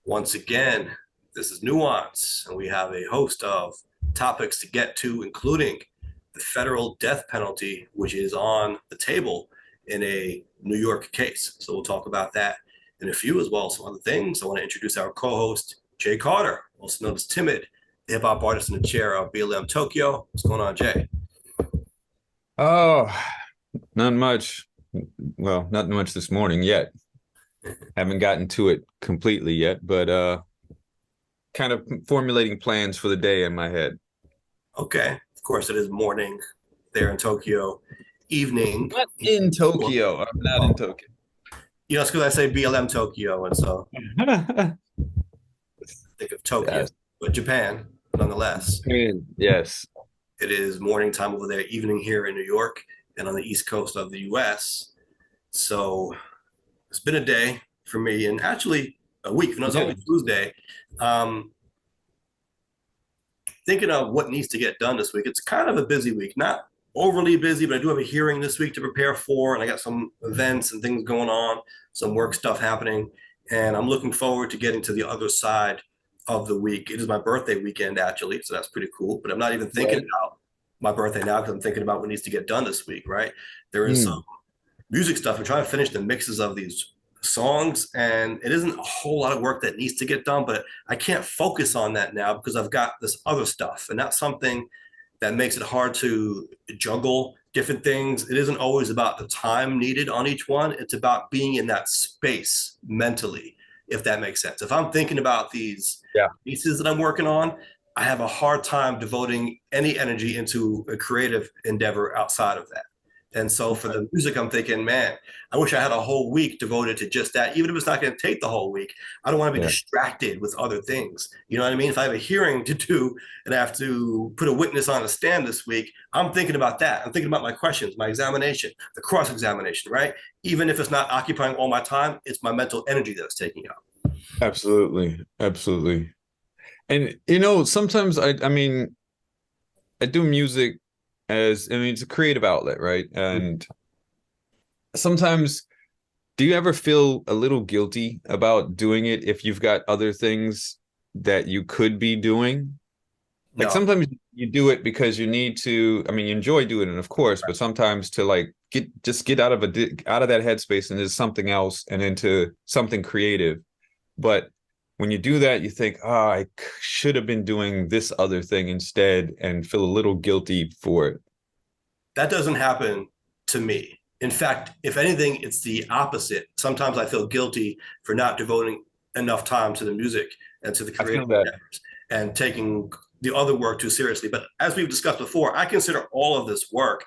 Once again, this is Nuance, and we have a host of topics to get to, including the federal death penalty, which is on the table in a New York case. So we'll talk about that in a few, as well as some other things. I want to introduce our co-host, Jay Carter, also known as Timid, the hip hop artist in the chair of BLM Tokyo. What's going on, Jay? Oh, not much. Well, not much this morning yet. Haven't gotten to it completely yet, but kind of formulating plans for the day in my head. Okay. Of course, it is morning there in Tokyo, evening. Not in Tokyo. I'm not in Oh, Tokyo. it's because I say BLM Tokyo, and so think of Tokyo, Yes. but Japan, nonetheless. Yes. It is morning time over there, evening here in New York and on the East Coast of the US. So it's been a day for me, and actually a week. It's Yeah. only Tuesday. Um, Thinking of what needs to get done this week. It's kind of a busy week, not overly busy, but I do have a hearing this week to prepare for, and I got some events and things going on, some work stuff happening, and I'm looking forward to getting to the other side of the week. It is my birthday weekend, actually, so that's pretty cool. But I'm not even thinking Right. about my birthday now because I'm thinking about what needs to get done this week, right? There is some Mm. music stuff. I'm trying to finish the mixes of these songs, and it isn't a whole lot of work that needs to get done, but I can't focus on that now because I've got this other stuff, and that's something that makes it hard to juggle different things. It isn't always about the time needed on each one. It's about being in that space mentally, if that makes sense. If I'm thinking about these Yeah. pieces that I'm working on, I have a hard time devoting any energy into a creative endeavor outside of that. And so for the music, I'm thinking, man, I wish I had a whole week devoted to just that, even if it's not going to take the whole week. I don't want to be Yeah. distracted with other things. You know what I mean? If I have a hearing to do and I have to put a witness on a stand this week, I'm thinking about that. I'm thinking about my questions, my examination, the cross examination, right? Even if it's not occupying all my time, it's my mental energy that's taking up. Absolutely. Absolutely. And sometimes I do music it's a creative outlet, right? And sometimes do you ever feel a little guilty about doing it if you've got other things that you could be doing? Like No, sometimes you do it because you need to, you enjoy doing it, of course, but sometimes to like get out of that headspace and into something else and into something creative. But when you do that, you think, oh, should have been doing this other thing instead and feel a little guilty for it. that doesn't happen to me. In fact, if anything, it's the opposite. Sometimes I feel guilty for not devoting enough time to the music and to the I feel creative that. endeavors and taking the other work too seriously. But as we've discussed before, I consider all of this work.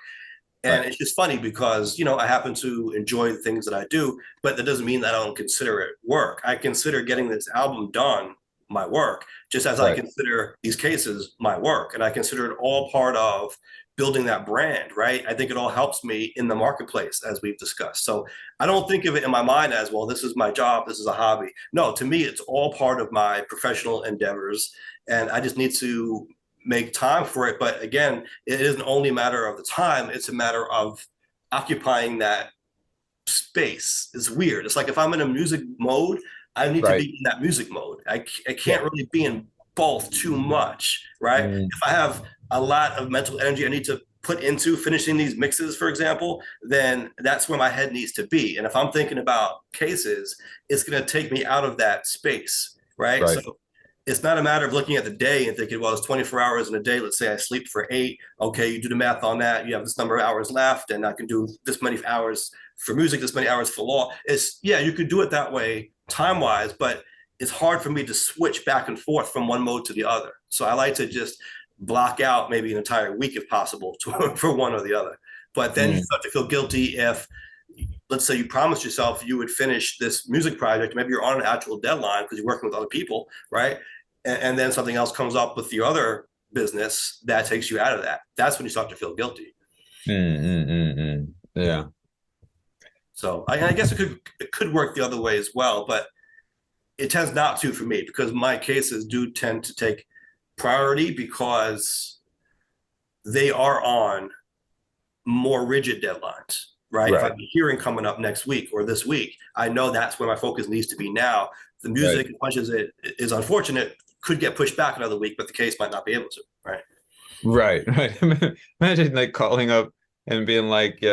And Right. it's just funny because, I happen to enjoy the things that I do, but that doesn't mean that I don't consider it work. I consider getting this album done my work, just as I Right. consider these cases my work. And I consider it all part of building that brand, right? I think it all helps me in the marketplace, as we've discussed. So I don't think of it in my mind as, well, this is my job, this is a hobby. No, to me, it's all part of my professional endeavors. And I just need to make time for it. But again, it isn't only a matter of the time, it's a matter of occupying that space. It's weird. It's like if I'm in a music mode, I need to be Right. in that music mode. I Yeah. can't really be in both too much, right? Mm. If I have a lot of mental energy I need to put into finishing these mixes, for example, then that's where my head needs to be. And if I'm thinking about cases, it's going to take me out of that space, right? So Right. it's not a matter of looking at the day and thinking, well, it's 24 hours in a day. Let's say I sleep for 8. Okay, you do the math on that. You have this number of hours left, and I can do this many hours for music, this many hours for law. It's, yeah, you could do it that way time wise, but it's hard for me to switch back and forth from one mode to the other. So I like to just block out maybe an entire week if possible for one or the other. But then you Mm. start to feel guilty if, let's say, you promised yourself you would finish this music project. Maybe you're on an actual deadline because you're working with other people, right? And then something else comes up with the other business that takes you out of that. That's when you start to feel guilty. Mm, mm, mm, mm. Yeah. So I guess it could work the other way as well, but it tends not to for me because my cases do tend to take priority because they are on more rigid deadlines, right? If I have Right. a hearing coming up next week or this week, I know that's where my focus needs to be now The Right. music, as much as it is unfortunate, could get pushed back another week, but the case might not be able to, right? Right. Right. Imagine like calling up and being like,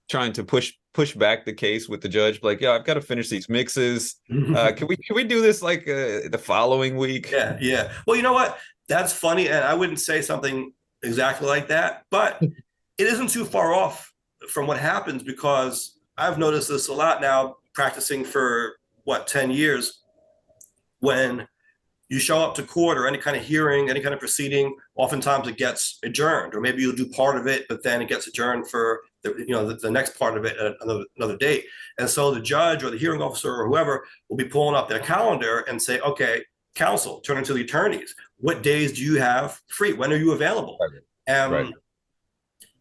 trying to push back the case with the judge, like, yeah, I've got to finish these mixes. Can we do this like the following week? Yeah, yeah. Well, you know what? That's funny, and I wouldn't say something exactly like that, but it isn't too far off from what happens because I've noticed this a lot now, practicing for what, 10 years. When you show up to court or any kind of hearing, any kind of proceeding, oftentimes it gets adjourned, or maybe you'll do part of it, but then it gets adjourned for the next part of it at another date. And so the judge or the hearing officer or whoever will be pulling up their calendar and say, okay, counsel, turning to the attorneys, what days do you have free? When are you available? Right. And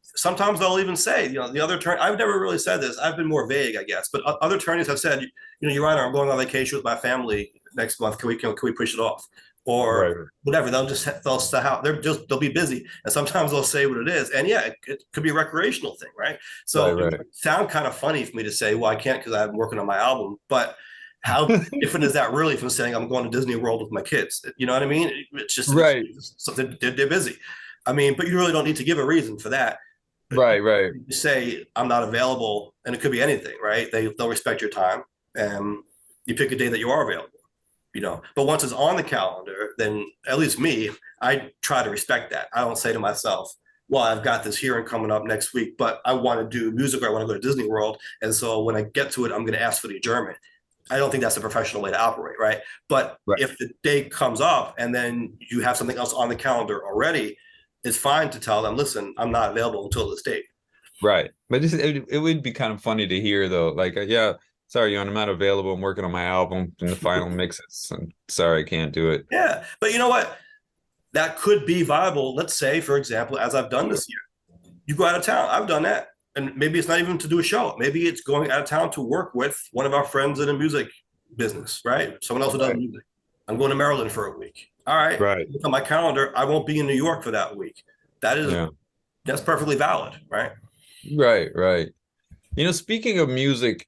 sometimes they'll even say, the other attorney, I've never really said this. I've been more vague, I guess, but other attorneys have said, Your Honor, I'm going on vacation with my family next month. Can we push it off? Right. Or whatever. They'll be busy. And sometimes they'll say what it is. And yeah, it could be a recreational thing, right? Right. So it Right. would sound kind of funny for me to say, well, I can't because I'm working on my album. But how different is that really from saying I'm going to Disney World with my kids? You know what I mean? Right. Something they're busy. I mean, but you really don't need to give a reason for that. Right. Right. You say I'm not available, and it could be anything, right? They'll respect your time, and you pick a day that you are available. But once it's on the calendar, then at least me, I try to respect that. I don't say to myself, well, I've got this hearing coming up next week, but I want to do music or I want to go to Disney World. And so when I get to it, I'm going to ask for the adjournment. I don't think that's a professional way to operate, right? But Right. if the date comes up and then you have something else on the calendar already, it's fine to tell them, listen, I'm not available until this date. Right. But it would be kind of funny to hear though. Like, yeah, sorry, I'm not available. I'm working on my album in the final mixes. And sorry, I can't do it. Yeah. But you know what? That could be viable. Let's say, for example, as I've done this year, you go out of town. I've done that. And maybe it's not even to do a show. Maybe it's going out of town to work with one of our friends in the music business, right? Someone else who does Right. music. I'm going to Maryland for a week. All right. Right. Look on my calendar. I won't be in New York for that week. Yeah. That's perfectly valid, right? Right. Right. Speaking of music,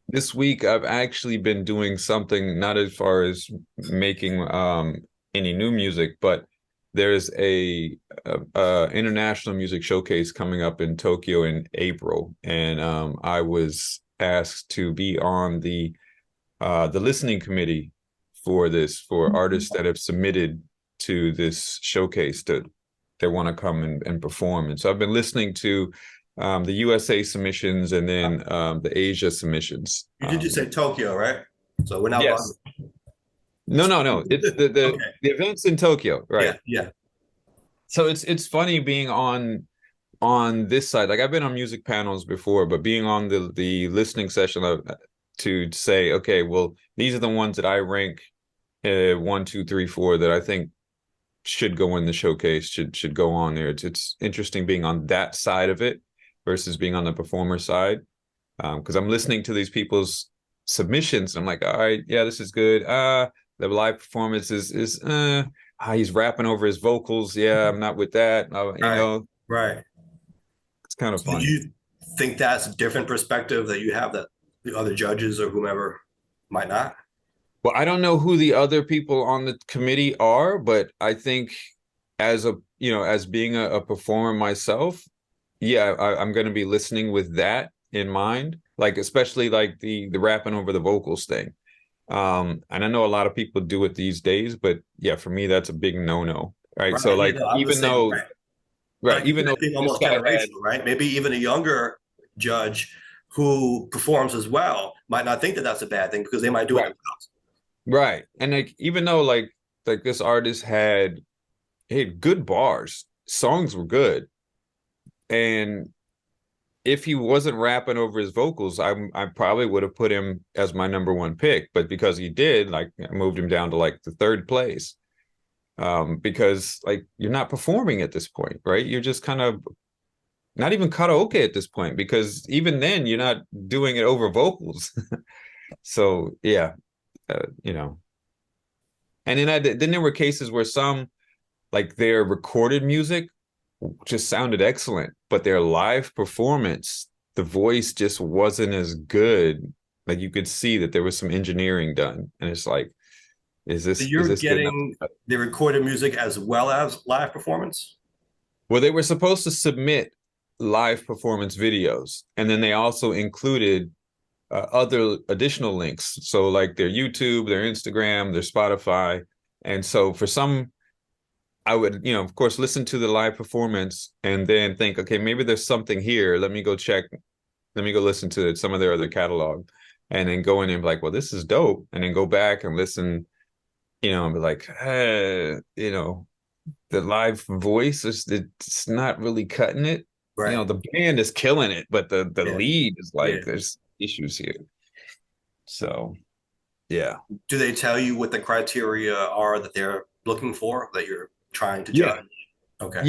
this week I've actually been doing something not as far as making any new music, but there's a international music showcase coming up in Tokyo in April, and I was asked to be on the listening committee for artists that have submitted to this showcase that they want to come and perform. And so I've been listening to the USA submissions and then the Asia submissions. You did just say Tokyo, right? So we're now Yes. No. It's the okay. the event's in Tokyo, right? Yeah. So it's funny being on this side. Like I've been on music panels before, but being on the listening session to say, okay, well, these are the ones that I rank 1, 2, 3, 4 that I think should go in the showcase, should go on there. It's interesting being on that side of it versus being on the performer side, because I'm listening to these people's submissions. And I'm like, all right, yeah, this is good. The live performance is he's rapping over his vocals. Yeah, I'm not with that. Right. It's kind of So do funny. you think that's a different perspective that you have that the other judges or whomever might not? Well, I don't know who the other people on the committee are, but I think as being a performer myself, yeah, I'm going to be listening with that in mind, like especially like the rapping over the vocals thing. And I know a lot of people do it these days, but yeah, for me that's a big no-no. Right. Right. So Yeah, like no, I'm the even same though way. But right, I think even though that being this almost guy had generational, right? Maybe even a younger judge who performs as well might not think that that's a bad thing because they might do it right, themselves. right. And like even though like this artist had good bars, songs were good. And if he wasn't rapping over his vocals, I probably would have put him as my number one pick. But because he did, like I moved him down to like the third place. Because like you're not performing at this point, right? You're just kind of not even karaoke at this point, because even then you're not doing it over vocals. So yeah, you know. And then there were cases where some like their recorded music just sounded excellent, but their live performance, the voice just wasn't as good Like you could see that there was some engineering done, and it's like, So is you're this good enough? getting the recorded music as well as live performance? Well, they were supposed to submit live performance videos, and then they also included other additional links. So like their YouTube, their Instagram, their Spotify. And so for some, I would, of course, listen to the live performance and then think, okay, maybe there's something here. Let me go check. Let me go listen to some of their other catalog, and then go in and be like, well, this is dope. And then go back and listen, and be like, the live voice it's not really cutting it. Right. The band is killing it, but the Yeah. lead is Yeah. like, there's issues here. So yeah. Do they tell you what the criteria are that they're looking for that you're trying to Yeah. judge? Okay.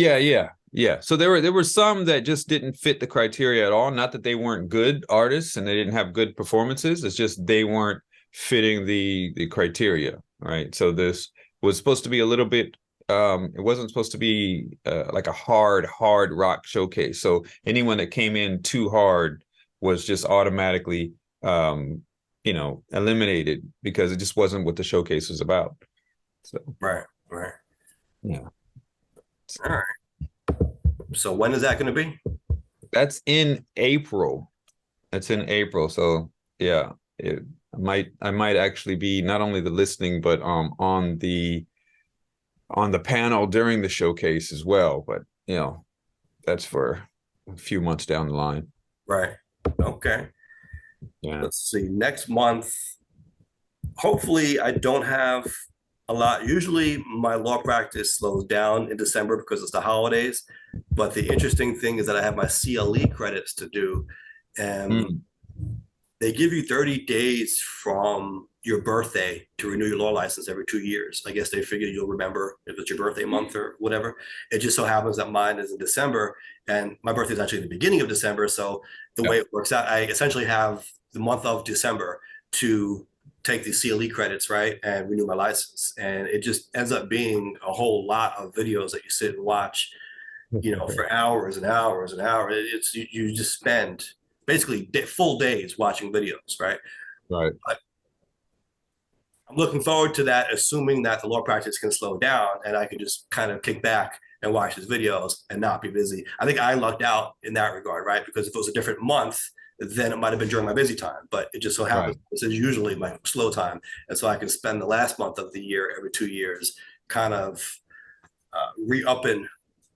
Yeah. So there were some that just didn't fit the criteria at all. Not that they weren't good artists and they didn't have good performances. It's just they weren't fitting the criteria, right? So this was supposed to be a little bit. It wasn't supposed to be like a hard rock showcase. So anyone that came in too hard was just automatically, eliminated, because it just wasn't what the showcase was about. So Right. Right. yeah. All So right. So when is that going to be? that's in April. That's in April. So yeah, I might actually be not only the listening, but on the panel during the showcase as well. But that's for a few months down the line. Right. Okay. Yeah. Let's see. Next month, hopefully, I don't have a lot. Usually, my law practice slows down in December because it's the holidays. But the interesting thing is that I have my CLE credits to do. And Mm, they give you 30 days from your birthday to renew your law license every 2 years. I guess they figure you'll remember if it's your birthday month or whatever. It just so happens that mine is in December, and my birthday is actually the beginning of December. So the yeah. way it works out, I essentially have the month of December to take the CLE credits, right, and renew my license. And it just ends up being a whole lot of videos that you sit and watch, for hours and hours and hours. It's you just spend basically full days watching videos, right? Right. But I'm looking forward to that, assuming that the law practice can slow down and I can just kind of kick back and watch his videos and not be busy. I think I lucked out in that regard, right? Because if it was a different month, then it might have been during my busy time. But it just so happens Right. this is usually my slow time. And so I can spend the last month of the year every 2 years kind of re-upping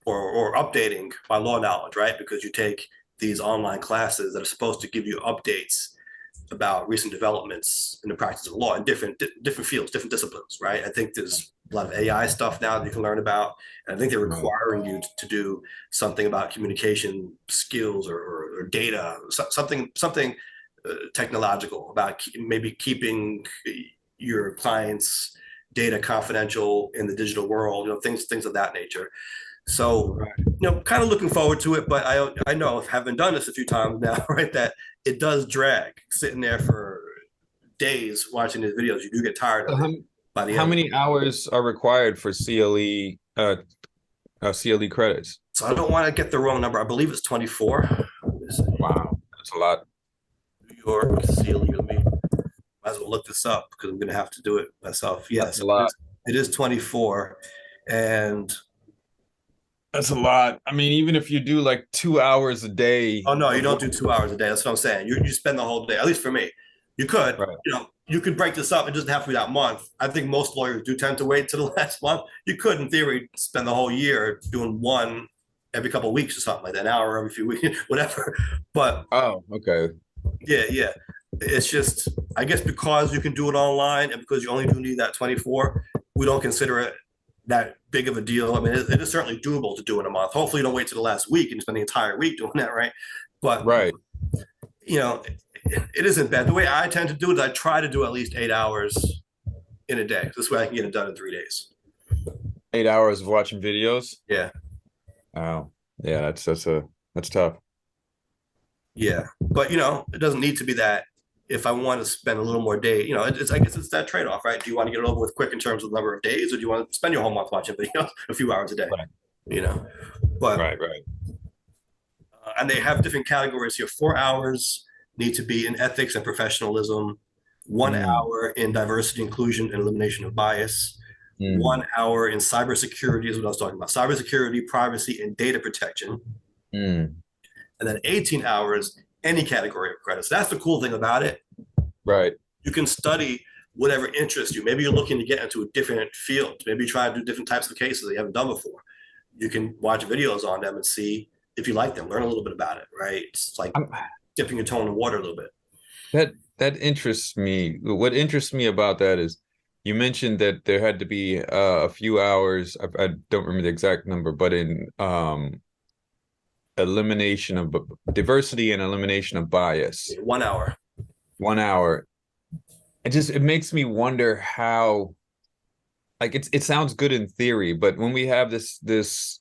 or updating my law knowledge, right? Because you take these online classes that are supposed to give you updates about recent developments in the practice of law in different fields, different disciplines, right? I think there's a lot of AI stuff now that you can learn about, and I think they're Right. requiring you to do something about communication skills or data, something technological about maybe keeping your clients' data confidential in the digital world, things of that nature. So, Right. kind of looking forward to it, but I know, having done this a few times now, right, that it does drag sitting there for days watching these videos. You do get tired So of it by the how end of it. many hours are required for CLE credits? So I don't want to get the wrong number. I believe it's 24. Wow, that's a lot. New York CLE. Let me might as well look this up because I'm going to have to do it myself. That's a Yes, lot. it is 24. And That's a lot. I mean, even if you do like 2 hours a day oh no, you of don't work, do 2 hours a day. That's what I'm saying. You spend the whole day. At least for me, you could. right? You could break this up. It doesn't have to be that month. I think most lawyers do tend to wait to the last month. You could, in theory, spend the whole year doing one every couple of weeks or something like that, an hour every few weeks, whatever. But Oh, okay. yeah, yeah. It's just, I guess, because you can do it online and because you only do need that 24, we don't consider it that big of a deal. I mean, it is certainly doable to do in a month. Hopefully, you don't wait to the last week and spend the entire week doing that, right? But Right. you know, it isn't bad. The way I tend to do it is I try to do at least 8 hours in a day. This way I can get it done in 3 days. 8 hours of watching videos. Yeah. Oh, yeah, that's tough. Yeah. But it doesn't need to be that. If I want to spend a little more day, I guess it's that trade-off, right? Do you want to get it over with quick in terms of the number of days, or do you want to spend your whole month watching videos a few hours a day? Right. You know, but Right. and they have different categories here: 4 hours need to be in ethics and professionalism, 1 hour in diversity, inclusion, and elimination of bias, Mm, 1 hour in cybersecurity is what I was talking about, cybersecurity, privacy, and data protection, mm. and then 18 hours, any category of credits. That's the cool thing about it. Right. You can study whatever interests you. Maybe you're looking to get into a different field. Maybe you try to do different types of cases that you haven't done before. You can watch videos on them and see if you like them, learn a little bit about it, right? It's like I'm, dipping your toe in the water a little bit. that interests me. What interests me about that is you mentioned that there had to be a few hours. I don't remember the exact number, but in elimination of diversity and elimination of bias, 1 hour. 1 hour. It makes me wonder how, like, it sounds good in theory, but when we have this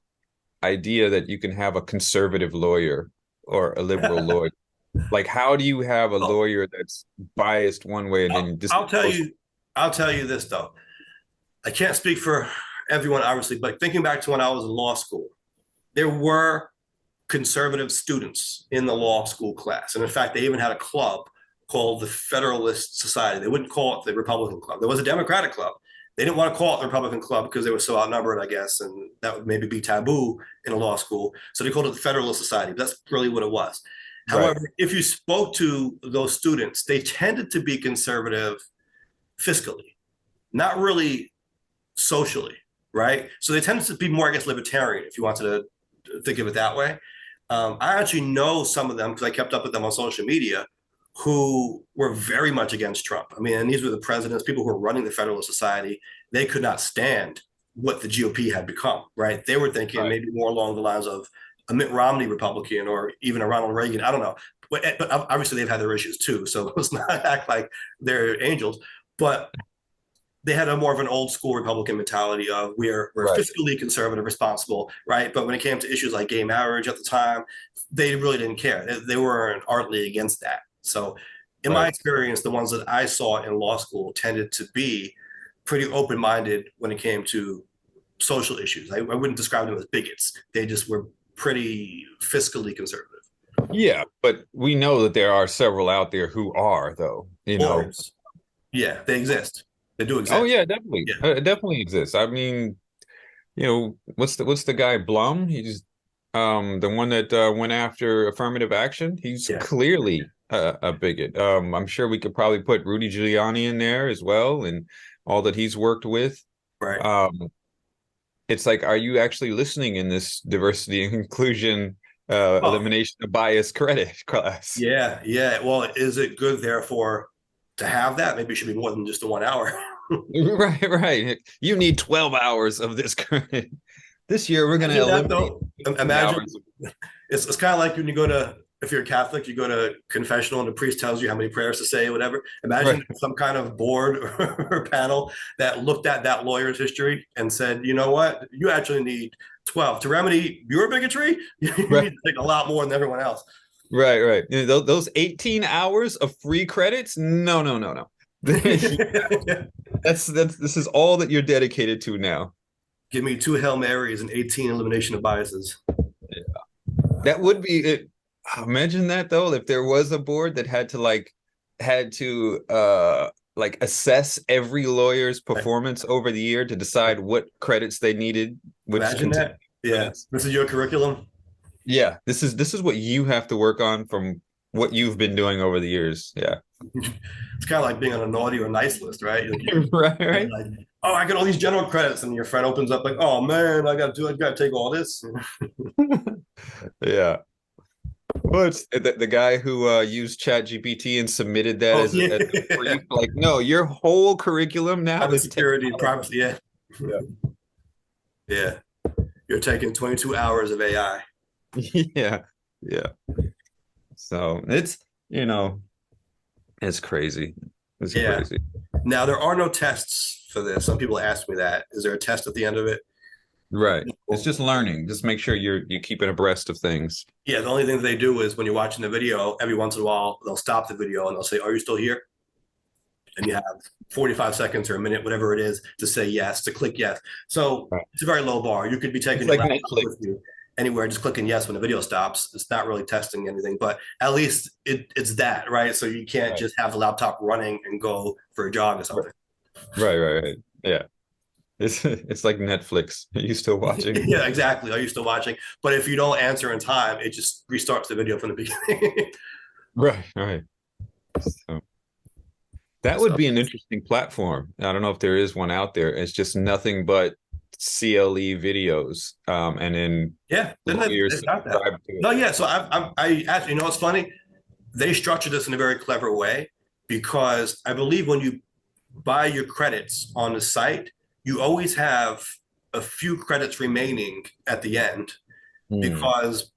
idea that you can have a conservative lawyer or a liberal lawyer, like, how do you have a Oh, lawyer that's biased one way and then this I'll tell goes? you, I'll tell you this though. I can't speak for everyone, obviously, but thinking back to when I was in law school, there were conservative students in the law school class. And in fact, they even had a club called the Federalist Society. They wouldn't call it the Republican Club. There was a Democratic club. They didn't want to call it the Republican Club because they were so outnumbered, I guess, and that would maybe be taboo in a law school. So they called it the Federalist Society. But that's really what it was. Right, However, if you spoke to those students, they tended to be conservative fiscally, not really socially, right? So they tended to be more, I guess, libertarian, if you wanted to think of it that way. I actually know some of them because I kept up with them on social media who were very much against Trump. I mean, and these were the presidents, people who were running the Federalist Society. They could not stand what the GOP had become, right? They were thinking right, maybe more along the lines of a Mitt Romney Republican or even a Ronald Reagan. I don't know. But obviously they've had their issues too. So let's not act like they're angels. But they had a more of an old school Republican mentality of we're right, fiscally conservative, responsible, right? But when it came to issues like gay marriage at the time, they really didn't care. They weren't ardently against that. So, in my right. experience, the ones that I saw in law school tended to be pretty open minded when it came to social issues. I wouldn't describe them as bigots. They just were pretty fiscally conservative. Yeah, but we know that there are several out there who are, though, you know. Lawyers, yeah, they exist. They do Oh exist. yeah, definitely. Yeah, It definitely exists. I mean, what's the guy Blum? He's the one that went after affirmative action. He's yeah, clearly a bigot. I'm sure we could probably put Rudy Giuliani in there as well and all that he's worked with. right. Um, it's like, are you actually listening in this diversity and inclusion Oh, elimination of bias credit class? yeah, yeah. Well, is it good, therefore, to have that? Maybe it should be more than just a 1 hour. Right, right. You need 12 hours of this credit. This year, we're going to Imagine that, eliminate though. 18 Imagine hours. it's kind of like when you go to, if you're a Catholic, you go to confessional and the priest tells you how many prayers to say, whatever. Imagine Right, some kind of board or panel that looked at that lawyer's history and said, you know what, you actually need 12 to remedy your bigotry. You need right, to take a lot more than everyone else. right, right. Those 18 hours of free credits? No, no, no, no. This is all that you're dedicated to now. Give me two Hail Marys and 18 elimination of biases. That would be it. Imagine that though, if there was a board that had to assess every lawyer's performance over the year to decide what credits they needed, which Imagine contingent that. Yeah. credits. This is your curriculum. Yeah, this is what you have to work on from what you've been doing over the years. Yeah. It's kind of like being on a naughty or nice list, right? Like Right, you're right. like, oh, I get all these general credits, and your friend opens up like, oh man, I got to take all this. Yeah. Well, it's the guy who used ChatGPT and submitted that Oh as yeah, a brief, like, no, your whole curriculum now cyber is security, technology. privacy. Yeah, Yeah. yeah. You're taking 22 hours of AI. Yeah. Yeah. So you know, it's crazy. It's Yeah. crazy. Now there are no tests for this. Some people ask me that. Is there a test at the end of it? Right. It's just learning. Just make sure you keep it abreast of things. Yeah. The only thing they do is when you're watching the video, every once in a while they'll stop the video and they'll say, "Are you still here?" And you have 45 seconds or a minute, whatever it is, to say yes, to click yes. So Right. it's a very low bar. You could be It's taking your like laptop Netflix. with you. anywhere, just clicking yes when the video stops. It's not really testing anything, but at least it's that, right? So you can't Right. just have the laptop running and go for a jog or something. Right. Yeah. It's like Netflix. Are you still watching? Yeah, exactly. Are you still watching? But if you don't answer in time, it just restarts the video from the beginning. Right. So that would So be an interesting platform. I don't know if there is one out there. It's just nothing but CLE videos. And then yeah, lawyers they've got that. subscribe to it. No, yeah. So I actually, you know what's funny? They structured this in a very clever way because I believe when you buy your credits on the site, you always have a few credits remaining at the end Hmm. because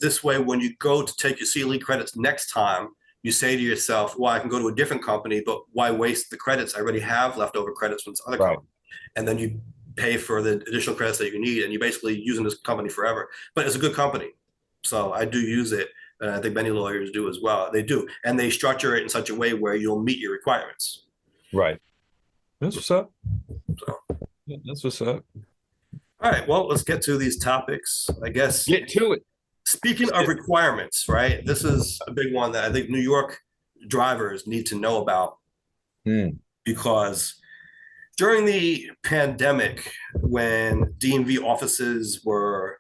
this way, when you go to take your CLE credits next time, you say to yourself, well, I can go to a different company, but why waste the credits? I already have leftover credits from this other Right. company. And then you pay for the additional credits that you need, and you're basically using this company forever. But it's a good company. So I do use it. And I think many lawyers do as well. They do. And they structure it in such a way where you'll meet your requirements. Right. That's what's up. So, Yeah, that's what's up. all right, well, let's get to these topics. I guess Get to it. speaking of requirements, right? This is a big one that I think New York drivers need to know about Hmm. because during the pandemic, when DMV offices were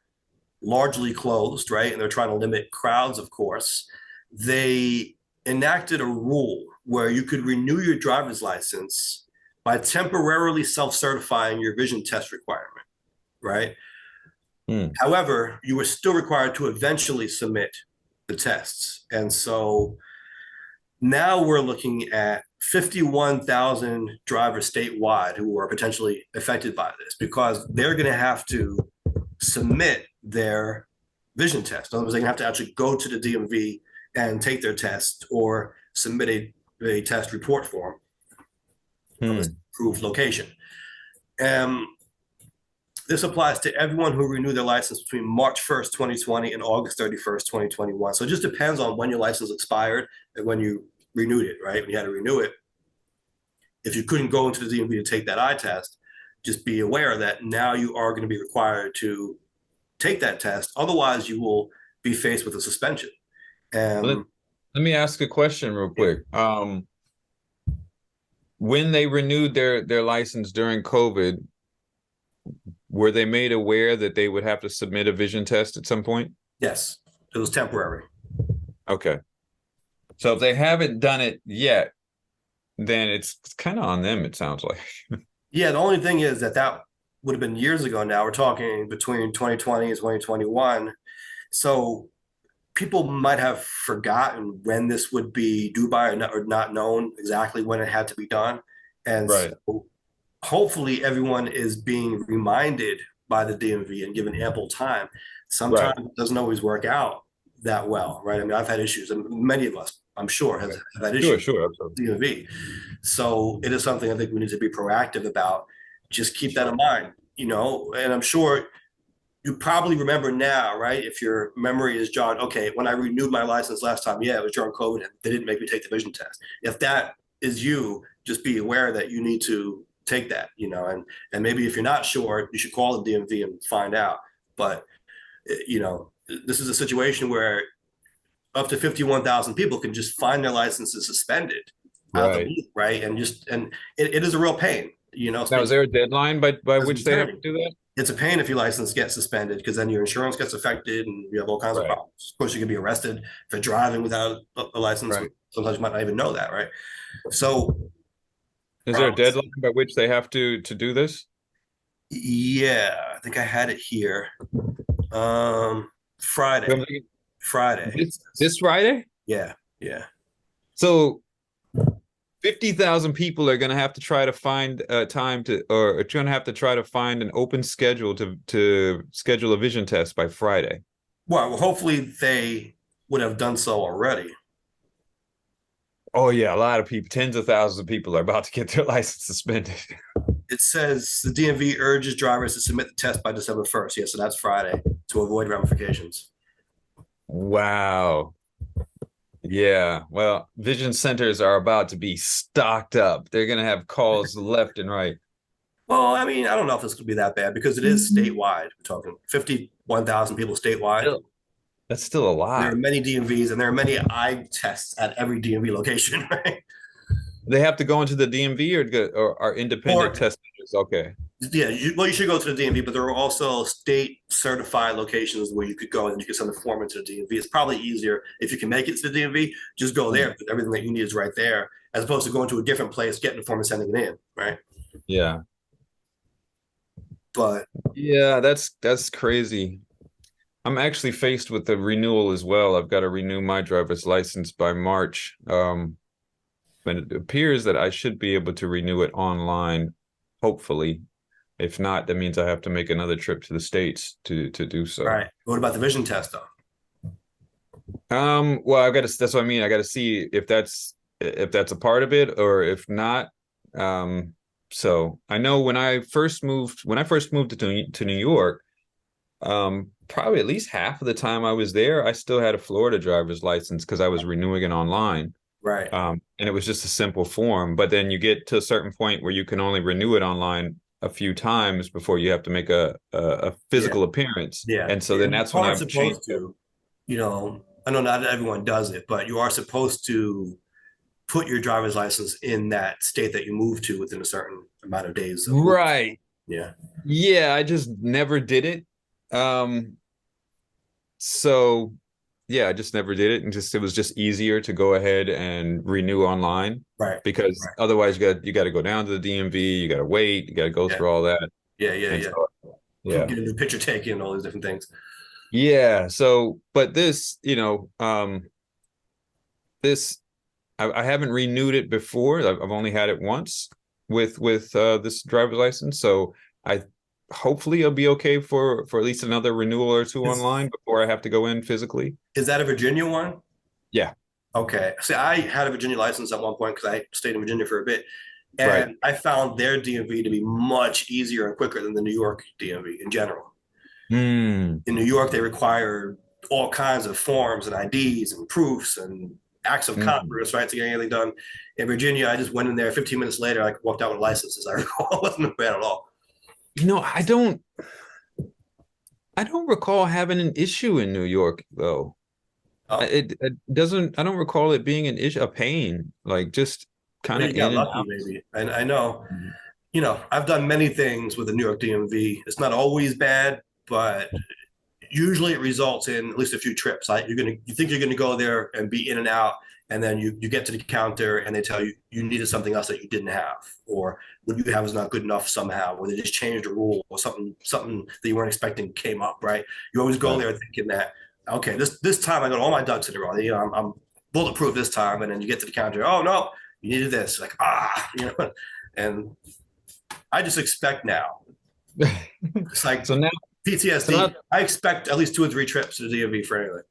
largely closed, right, and they're trying to limit crowds, of course, they enacted a rule where you could renew your driver's license by temporarily self-certifying your vision test requirement, right? Hmm. However, you were still required to eventually submit the tests. And so now we're looking at 51,000 drivers statewide who are potentially affected by this because they're going to have to submit their vision test. In other words, they're going to have to actually go to the DMV and take their test or submit a test report form of a Hmm. approved location. Um, this applies to everyone who renewed their license between March 1st, 2020 and August 31st, 2021. So it just depends on when your license expired and when you renewed it, right? When you had to renew it. If you couldn't go into the DMV to take that eye test, just be aware that now you are going to be required to take that test. Otherwise, you will be faced with a suspension. Let, Um, let me ask a question real yeah. quick. When they renewed their license during COVID, were they made aware that they would have to submit a vision test at some point? Yes, it was temporary. Okay. So if they haven't done it yet, then it's kind of on them, it sounds like. Yeah, the only thing is that that would have been years ago now. We're talking between 2020 and 2021. So people might have forgotten when this would be due by or not known exactly when it had to be done. And Right. so hopefully everyone is being reminded by the DMV and given ample time. Right. Sometimes it doesn't always work out that well, right? I mean, I've had issues, and many of us, I'm sure, have had Sure, issues sure, with absolutely. DMV. So it is something I think we need to be proactive about. Just keep that in Sure. mind, and I'm sure you probably remember now, right? If your memory is jogged, okay, when I renewed my license last time, yeah, it was during COVID and they didn't make me take the vision test. If that is you, just be aware that you need to take that, and maybe if you're not sure, you should call the DMV and find out. But this is a situation where up to 51,000 people can just find their licenses suspended out of the Right. blue, right? And it is a real pain, Now, is speaking there a deadline by as an which they have attorney. to do that? It's a pain if your license gets suspended because then your insurance gets affected and you have all kinds of Right. problems. Of course, you can be arrested for driving without a license. Right. Sometimes you might not even know that, right? So, Is there a deadline by which they have to do this? yeah, I think I had it here. Well, Friday, Friday. this Friday? Yeah, yeah. So 50,000 people are going to have to try to find time to, or are going to have to try to find an open schedule to schedule a vision test by Friday. Well, hopefully they would have done so already. Oh yeah, a lot of people, tens of thousands of people are about to get their license suspended. It says the DMV urges drivers to submit the test by December 1st. Yeah, so that's Friday to avoid ramifications. Wow. Yeah. Well, vision centers are about to be stocked up. They're going to have calls left and right. Well, I mean, I don't know if this could be that bad because it is statewide. We're talking 1,000 people statewide. That's still a There are lot. many DMVs and there are many eye tests at every DMV location, right? They have to go into the DMV or are independent Or test centers? Okay. yeah, well, you should go to the DMV, but there are also state certified locations where you could go and you could send the form into the DMV. It's probably easier if you can make it to the DMV, just go there Mm. because everything that you need is right there, as opposed to going to a different place, getting the form and sending it in, right? Yeah. But Yeah, that's crazy. I'm actually faced with the renewal as well. I've got to renew my driver's license by March. But it appears that I should be able to renew it online, hopefully. If not, that means I have to make another trip to the States to do so. right, what about the vision test though? Well, I've got to, that's what I mean. I got to see if that's a part of it or if not. Um, so I know when I first moved to New York, probably at least half of the time I was there, I still had a Florida driver's license because I was renewing it online. Right. And it was just a simple form. But then you get to a certain point where you can only renew it online a few times before you have to make a Yeah. physical appearance. Yeah. And so then And you that's when are I've changed supposed it. to, I know not everyone does it, but you are supposed to put your driver's license in that state that you move to within a certain amount of days of moving. Right. Yeah. Yeah, I just never did it. Um, so yeah, I just never did it, and just it was just easier to go ahead and renew online Right. because Right. otherwise you got to go down to the DMV, you got to wait, you got to go Yeah. through all that, Yeah. Yeah. and Yeah. so yeah, Get a new picture taken and all these different things. yeah. So, but this, this I haven't renewed it before. I've only had it once with this driver's license, so I hopefully it'll be okay for at least another renewal or two Is online before I have to go in physically. is that a Virginia one? Yeah, Okay. See, I had a Virginia license at one point because I stayed in Virginia for a bit. right. And I found their DMV to be much easier and quicker than the New York DMV in general. Hmm. In New York, they require all kinds of forms and IDs and proofs and acts of Hmm. Congress, right, to get anything done. In Virginia, I just went in there 15 minutes later, I walked out with licenses. I recall it wasn't bad at all. I don't recall having an issue in New York though. Oh, It doesn't. I don't recall it being an issue, a pain, like just kind well, of you in got and lucky, out. maybe. And I know, I've done many things with the New York DMV. It's not always bad, but usually it results in at least a few trips. Like you think you're gonna go there and be in and out, and then you get to the counter and they tell you you needed something else that you didn't have, or what you have is not good enough somehow, or they just changed a rule or something that you weren't expecting came up. Right? You always go Right. there thinking that okay, this time I got all my ducks in a row. I'm bulletproof this time, and then you get to the counter. Oh no, you needed this. Like and I just expect now. It's like So now, so PTSD. now, I expect at least 2 or 3 trips to the DMV for anything.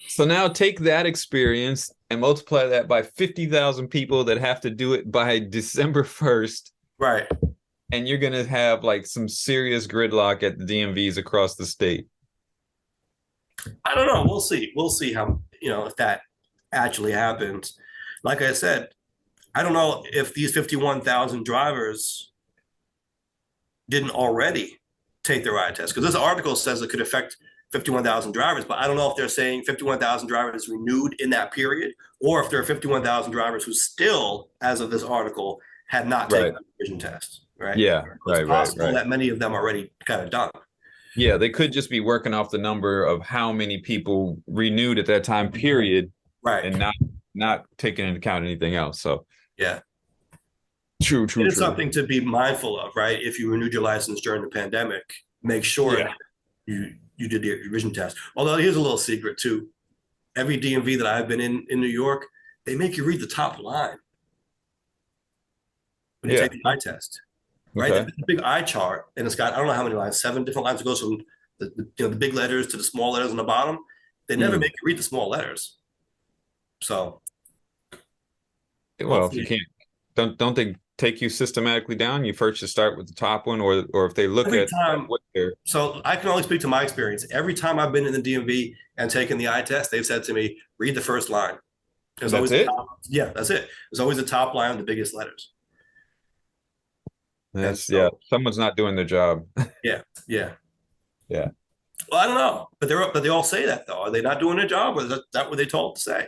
so now take that experience and multiply that by 50,000 people that have to do it by December 1st, Right. and you're gonna have like some serious gridlock at the DMVs across the state. I don't know. We'll see. We'll see how, if that actually happens. Like I said, I don't know if these 51,000 drivers didn't already take their eye test because this article says it could affect 51,000 drivers, but I don't know if they're saying 51,000 drivers renewed in that period or if there are 51,000 drivers who still, as of this article, had not taken Right. the vision test, right? Yeah. It's Right. Right. possible Right. that many of them are already kind of done. Yeah. They could just be working off the number of how many people renewed at that time period, Right. and not taking into account anything else. So Yeah. true. It True. is True. something to be mindful of, right? If you renewed your license during the pandemic, make sure Yeah. that you did your vision test. Although here's a little secret too. Every DMV that I've been in New York, they make you read the top line when you Yeah. take the eye test, right? Okay. It's a big eye chart, and it's got I don't know how many lines, 7 different lines. It goes from the big letters to the small letters on the bottom. They never Hmm. make you read the small letters. So Well, if you hopefully, can't, don't they take you systematically down? You first just start with the top one, or if they look every at time what they're So I can only speak to my experience. Every time I've been in the DMV and taken the eye test, they've said to me, read the first line. There's that's always it. yeah, that's it. There's always the top line, the biggest letters. And That's yeah. so Someone's not doing their job. yeah, yeah. Yeah. Well, I don't know, but they all say that though. Are they not doing their job, or is that what they told to say?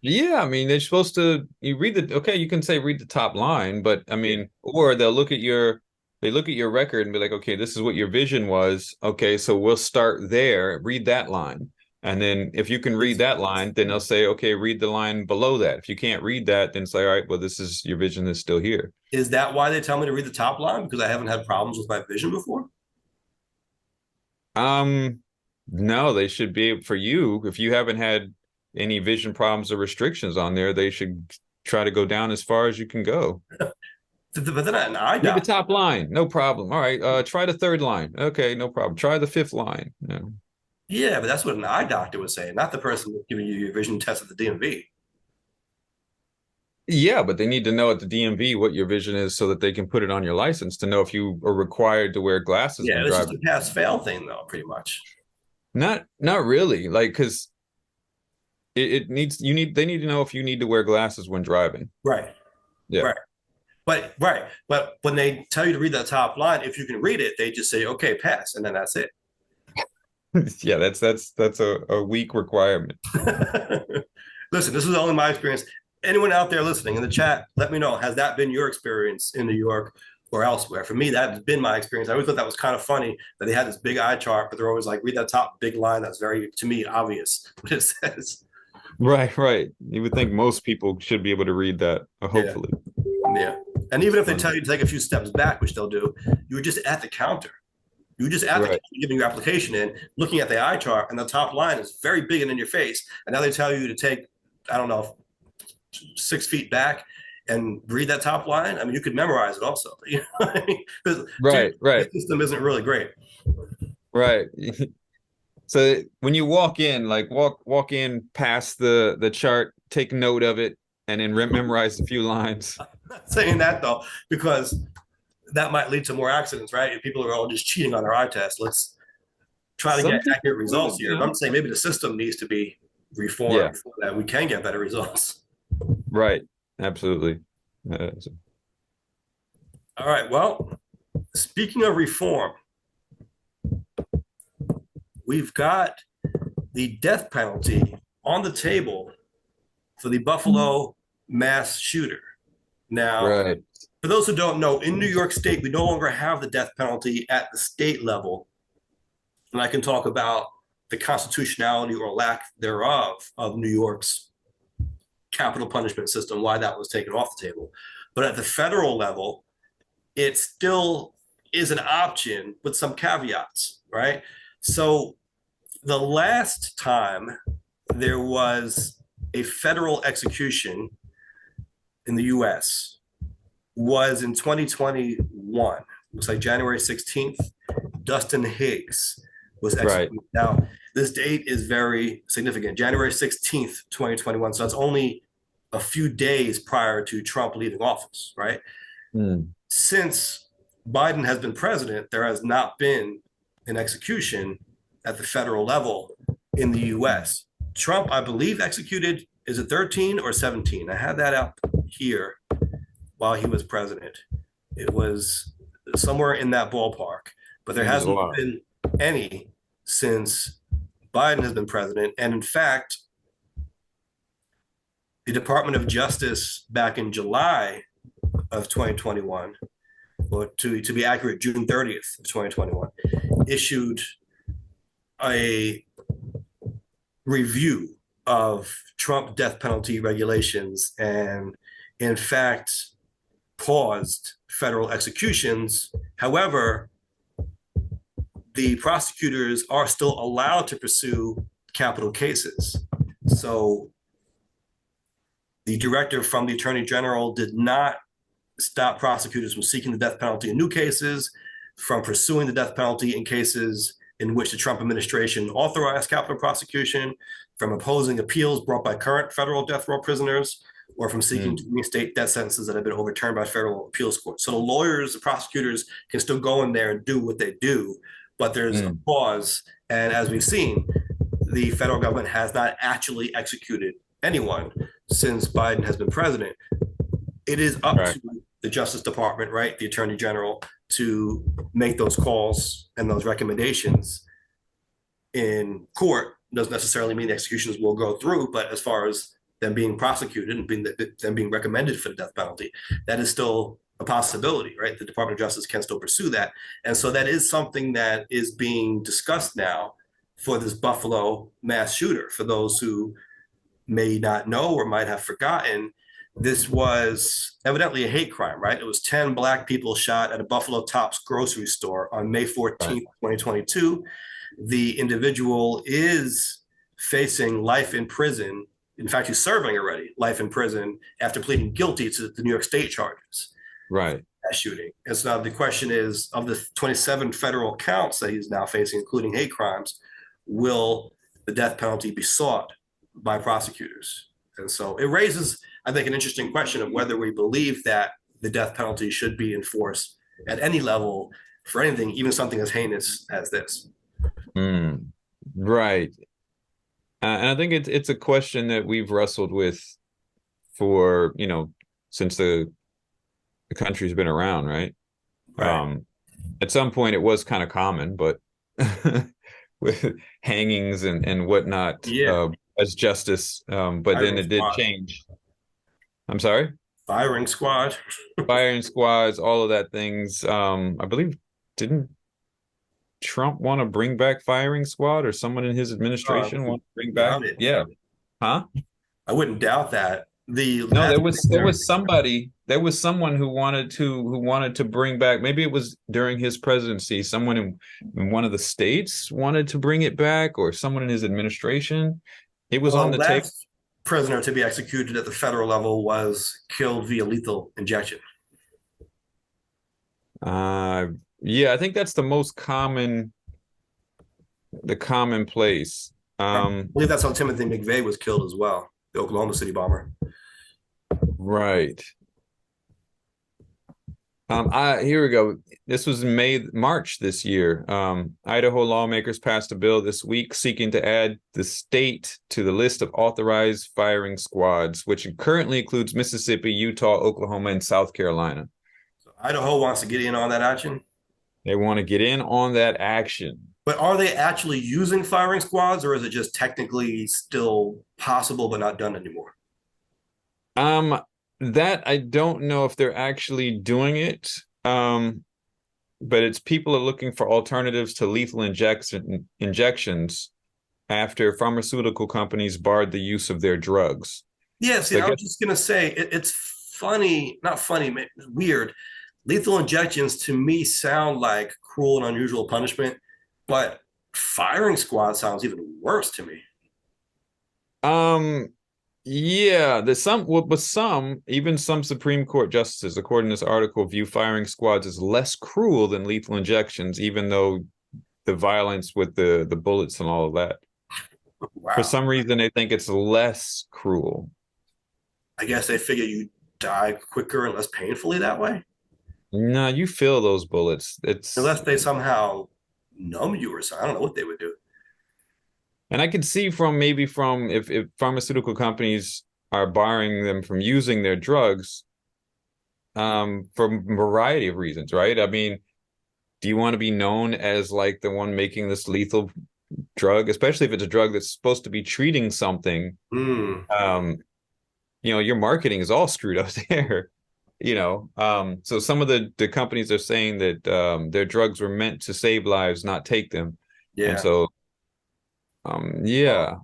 Yeah, I mean, they're supposed to, you read the, okay, you can say read the top line, but I Yeah. mean, or they'll look at they look at your record and be like, okay, this is what your vision was. Okay, so we'll start there, read that line. And then if you can read Is that line, then they'll say, okay, read the line below that. If you can't read that, then say, all right, well, this is your vision is still here. is that why they tell me to read the top line? Because I haven't had problems with my vision before? Um, no, they should be for you. If you haven't had any vision problems or restrictions on there, they should try to go down as far as you can go. But they're not an eye Read the doctor. top line, no problem. All right, try the third line. Okay, no problem. Try the fifth line. No. Yeah, but that's what an eye doctor was saying, not the person giving you your vision test at the DMV. Yeah, but they need to know at the DMV what your vision is so that they can put it on your license to know if you are required to wear glasses Yeah, when it's just driving. a pass fail thing, though, pretty much. Not really. Like, because it needs they need to know if you need to wear glasses when driving. Right, Yeah. right. But when they tell you to read that top line, if you can read it, they just say, okay, pass, and then that's it. Yeah, that's a weak requirement. Listen, this is only my experience. Anyone out there listening in the chat, let me know. Has that been your experience in New York or elsewhere? For me, that has been my experience. I always thought that was kind of funny that they had this big eye chart, but they're always like, read that top big line. That's very, to me, obvious what it says. Right, right. You would think most people should be able to read that, Yeah, hopefully. yeah. And even if they tell Um, you to take a few steps back, which they'll do, you were just at the counter. You were just at the right. counter giving your application in, looking at the eye chart, and the top line is very big and in your face. And now they tell you to take, I don't know, 6 feet back and read that top line. I mean, you could memorize it also. You know what I mean? Right, The right, system isn't really great. right. So when you walk in, like walk in past the chart, take note of it, and then memorize a few lines. Saying that though, because that might lead to more accidents, right? If people are all just cheating on their eye test, let's try to Some get people accurate do, results you here. But know. I'm saying maybe the system needs to be Yeah, reformed so that we can get better results. right. Absolutely. All right. Well, speaking of reform, we've got the death penalty on the table for the Buffalo mass shooter. Now, Right. for those who don't know, in New York State, we no longer have the death penalty at the state level. And I can talk about the constitutionality or lack thereof of New York's capital punishment system, why that was taken off the table. But at the federal level, it still is an option with some caveats, right? So the last time there was a federal execution in the US was in 2021. Looks like January 16th. Dustin Higgs was Right. executed. Now, this date is very significant. January 16th, 2021. So that's only a few days prior to Trump leaving office, right? Hmm. Since Biden has been president, there has not been an execution at the federal level in the US. Trump, I believe, executed, is it 13 or 17? I had that up here while he was president. It was somewhere in that ballpark, but there It was a hasn't lot. been any since Biden has been president. And in fact, the Department of Justice back in July of 2021, or to be accurate, June 30th of 2021, issued a review of Trump death penalty regulations and, in fact, paused federal executions. However, the prosecutors are still allowed to pursue capital cases. So the director from the attorney general did not stop prosecutors from seeking the death penalty in new cases, from pursuing the death penalty in cases in which the Trump administration authorized capital prosecution, from opposing appeals brought by current federal death row prisoners, or from seeking to Hmm. reinstate death sentences that have been overturned by federal appeals courts. So the lawyers, the prosecutors can still go in there and do what they do, but there's a Hmm. pause. And as we've seen, the federal government has not actually executed anyone since Biden has been president. It is up Right. to the Justice Department, right, the Attorney General, to make those calls and those recommendations. in court doesn't necessarily mean the executions will go through, but as far as them being prosecuted and them being recommended for the death penalty, that is still a possibility, right? The Department of Justice can still pursue that. And so that is something that is being discussed now for this Buffalo mass shooter. For those who may not know or might have forgotten, this was evidently a hate crime, right? It was 10 Black people shot at a Buffalo Tops grocery store on May Right. 14th, 2022. The individual is facing life in prison. In fact, he's serving already life in prison after pleading guilty to the New York State charges. Right. That shooting. And so now the question is, of the 27 federal counts that he's now facing, including hate crimes, will the death penalty be sought by prosecutors? And so it raises, I think, an interesting question of whether we believe that the death penalty should be enforced at any level for anything, even something as heinous as this. Mm. Right. And I think it's a question that we've wrestled with for, since the country's been around, right? Right. At some point it was kind of common, but with hangings and whatnot, Yeah. as justice. But then Firing it did squad. change. I'm sorry? Firing squad. Firing squads, all of that things. I believe, didn't Trump want to bring back firing squad, or someone in his I administration want wouldn't to bring back? doubt it. Yeah. Huh? I wouldn't doubt that. The No, last there was someone who wanted to bring back, maybe it was during his presidency, someone in one of the states wanted to bring it back, or someone in his administration. It was on well, the table. last prisoner to be executed at the federal level was killed via lethal injection. Uh yeah, I think that's the commonplace. I believe that's how Timothy McVeigh was killed as well, the Oklahoma City bomber. Right. Here we go. This was March this year. Idaho lawmakers passed a bill this week seeking to add the state to the list of authorized firing squads, which currently includes Mississippi, Utah, Oklahoma, and South Carolina. So Idaho wants to get in on that action. They want to get in on that action. But are they actually using firing squads, or is it just technically still possible but not done anymore? Um, that I don't know if they're actually doing it. But it's people are looking for alternatives to lethal injections after pharmaceutical companies barred the use of their drugs. Yeah, see, So I I was guess, just gonna say it's funny, not funny, weird. Lethal injections to me sound like cruel and unusual punishment, but firing squad sounds even worse to me. um, yeah, there's some, well, but even some Supreme Court justices, according to this article, view firing squads as less cruel than lethal injections, even though the violence with the bullets and all of that. For Wow. some reason, they think it's less cruel. I guess they figure you die quicker and less painfully that way, No, you feel those bullets. unless they somehow numb you or something. I don't know what they would do. And I can see from if pharmaceutical companies are barring them from using their drugs, for a variety of reasons, right? I mean, do you want to be known as like the one making this lethal drug, especially if it's a drug that's supposed to be treating something? Hmm. Your marketing is all screwed up there. So some of the companies are saying that their drugs were meant to save lives, not take them. And Yeah. so, Well, yeah.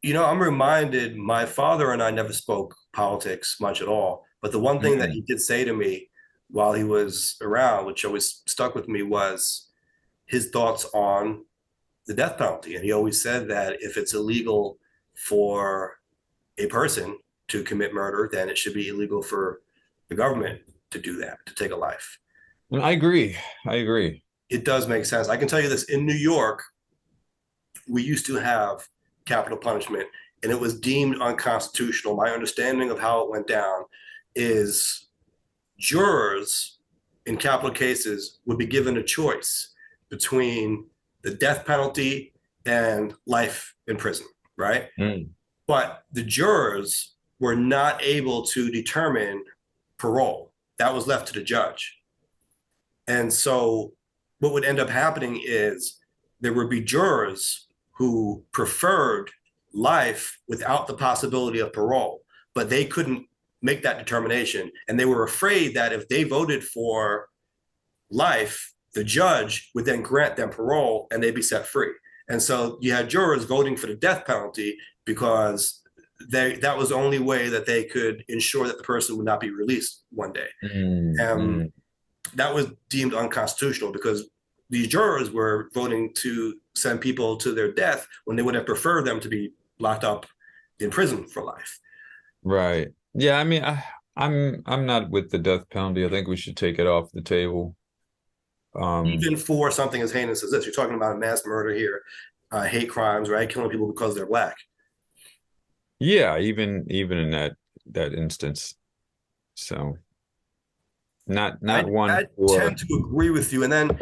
I'm reminded my father and I never spoke politics much at all. But the one thing that he Mm, did say to me while he was around, which always stuck with me, was his thoughts on the death penalty. And he always said that if it's illegal for a person to commit murder, then it should be illegal for the government to do that, to take a life. I agree. I agree. It does make sense. I can tell you this, in New York, we used to have capital punishment and it was deemed unconstitutional. My understanding of how it went down is jurors in capital cases would be given a choice between the death penalty and life in prison, right? Mm. But the jurors were not able to determine parole. That was left to the judge. And so what would end up happening is there would be jurors who preferred life without the possibility of parole, but they couldn't make that determination. And they were afraid that if they voted for life, the judge would then grant them parole and they'd be set free. And so you had jurors voting for the death penalty because that was the only way that they could ensure that the person would not be released one day. Mm-hmm. That was deemed unconstitutional because these jurors were voting to send people to their death when they would have preferred them to be locked up in prison for life. Right. Yeah, I mean, I'm not with the death penalty. I think we should take it off the table. Even for something as heinous as this, you're talking about a mass murder here, hate crimes, right? Killing people because they're black. Yeah, even in that instance. So not one I for tend to agree with you. And then,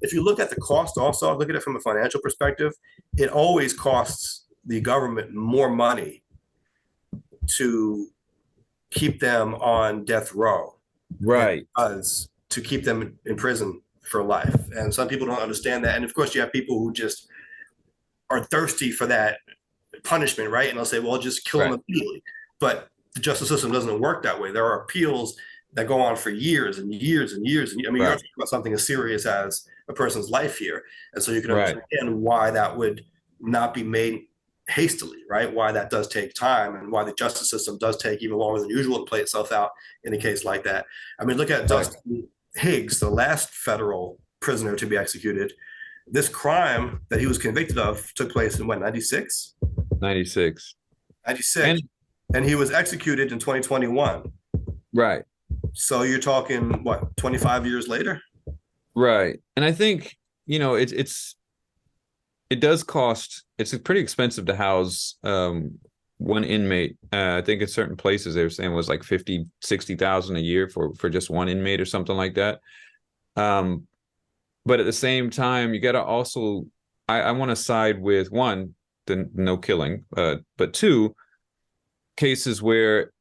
if you look at the cost also, look at it from a financial perspective, it always costs the government more money to keep them on death row than it right, does to keep them in prison for life. And some people don't understand that. And of course, you have people who just are thirsty for that punishment, right? And they'll say, well, just kill right, them immediately. But the justice system doesn't work that way. There are appeals that go on for years and years and years. And I mean, you're right, talking about something as serious as a person's life here. And so you can right, understand why that would not be made hastily, right? Why that does take time and why the justice system does take even longer than usual to play itself out in a case like that. I mean, look at right. Dustin Higgs, the last federal prisoner to be executed. This crime that he was convicted of took place in what, 96? 96. 96. And And he was executed in 2021. right, So you're talking what, 25 years later? right. And I think, it does cost, it's pretty expensive to house one inmate. I think in certain places they were saying it was like 50, 60,000 a year for just one inmate or something like that. But at the same time, you got to also, I want to side with one, the no killing, but two, cases where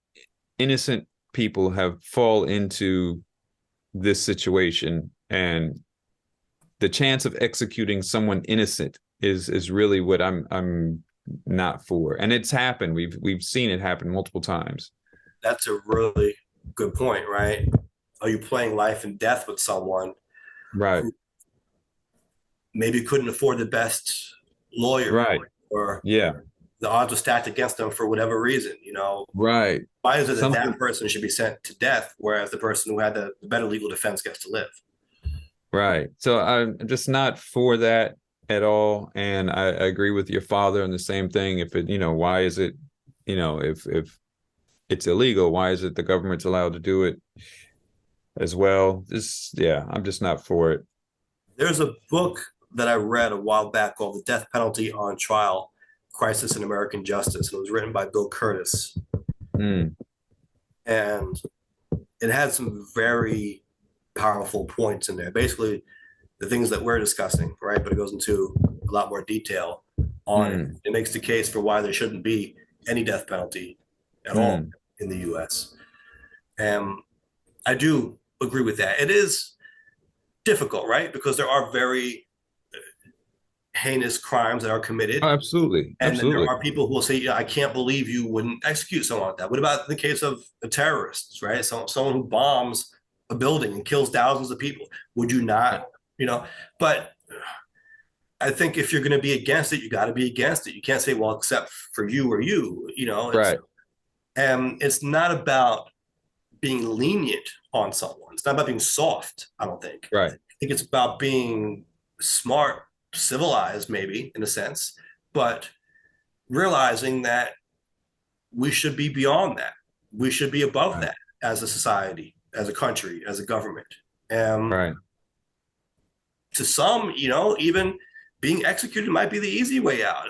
innocent people have fall into this situation, and the chance of executing someone innocent is really what I'm not for. And it's happened. We've seen it happen multiple times. That's a really good point, right? Are you playing life and death with someone Right. who maybe couldn't afford the best lawyer Right. or Yeah. the odds were stacked against them for whatever reason, Right. Why is it that Something. that person should be sent to death, whereas the person who had the better legal defense gets to live? Right. So I'm just not for that at all. And I agree with your father on the same thing. If it, why is it, if it's illegal, why is it the government's allowed to do it as well? Yeah, I'm just not for it. There's a book that I read a while back called The Death Penalty on Trial: Crisis in American Justice. And it was written by Bill Curtis. Mm, And it had some very powerful points in there. Basically, the things that we're discussing, right? But it goes into a lot more detail on it. mm, It makes the case for why there shouldn't be any death penalty at all mm. in the US. And I do agree with that. It is difficult, right? Because there are very heinous crimes that are committed. Oh, absolutely. And then there Absolutely. are people who will say, yeah, I can't believe you wouldn't execute someone like that. What about the case of the terrorists, right? Someone who bombs a building and kills thousands of people. Would you not, But I think if you're going to be against it, you got to be against it. You can't say, well, except for you or you, Right. it's not about being lenient on someone. It's not about being soft, I don't think. Right. I think it's about being smart, civilized, maybe in a sense, but realizing that we should be beyond that. We should be above Right. that as a society, as a country, as a government. And Right. to some, even being executed might be the easy way out.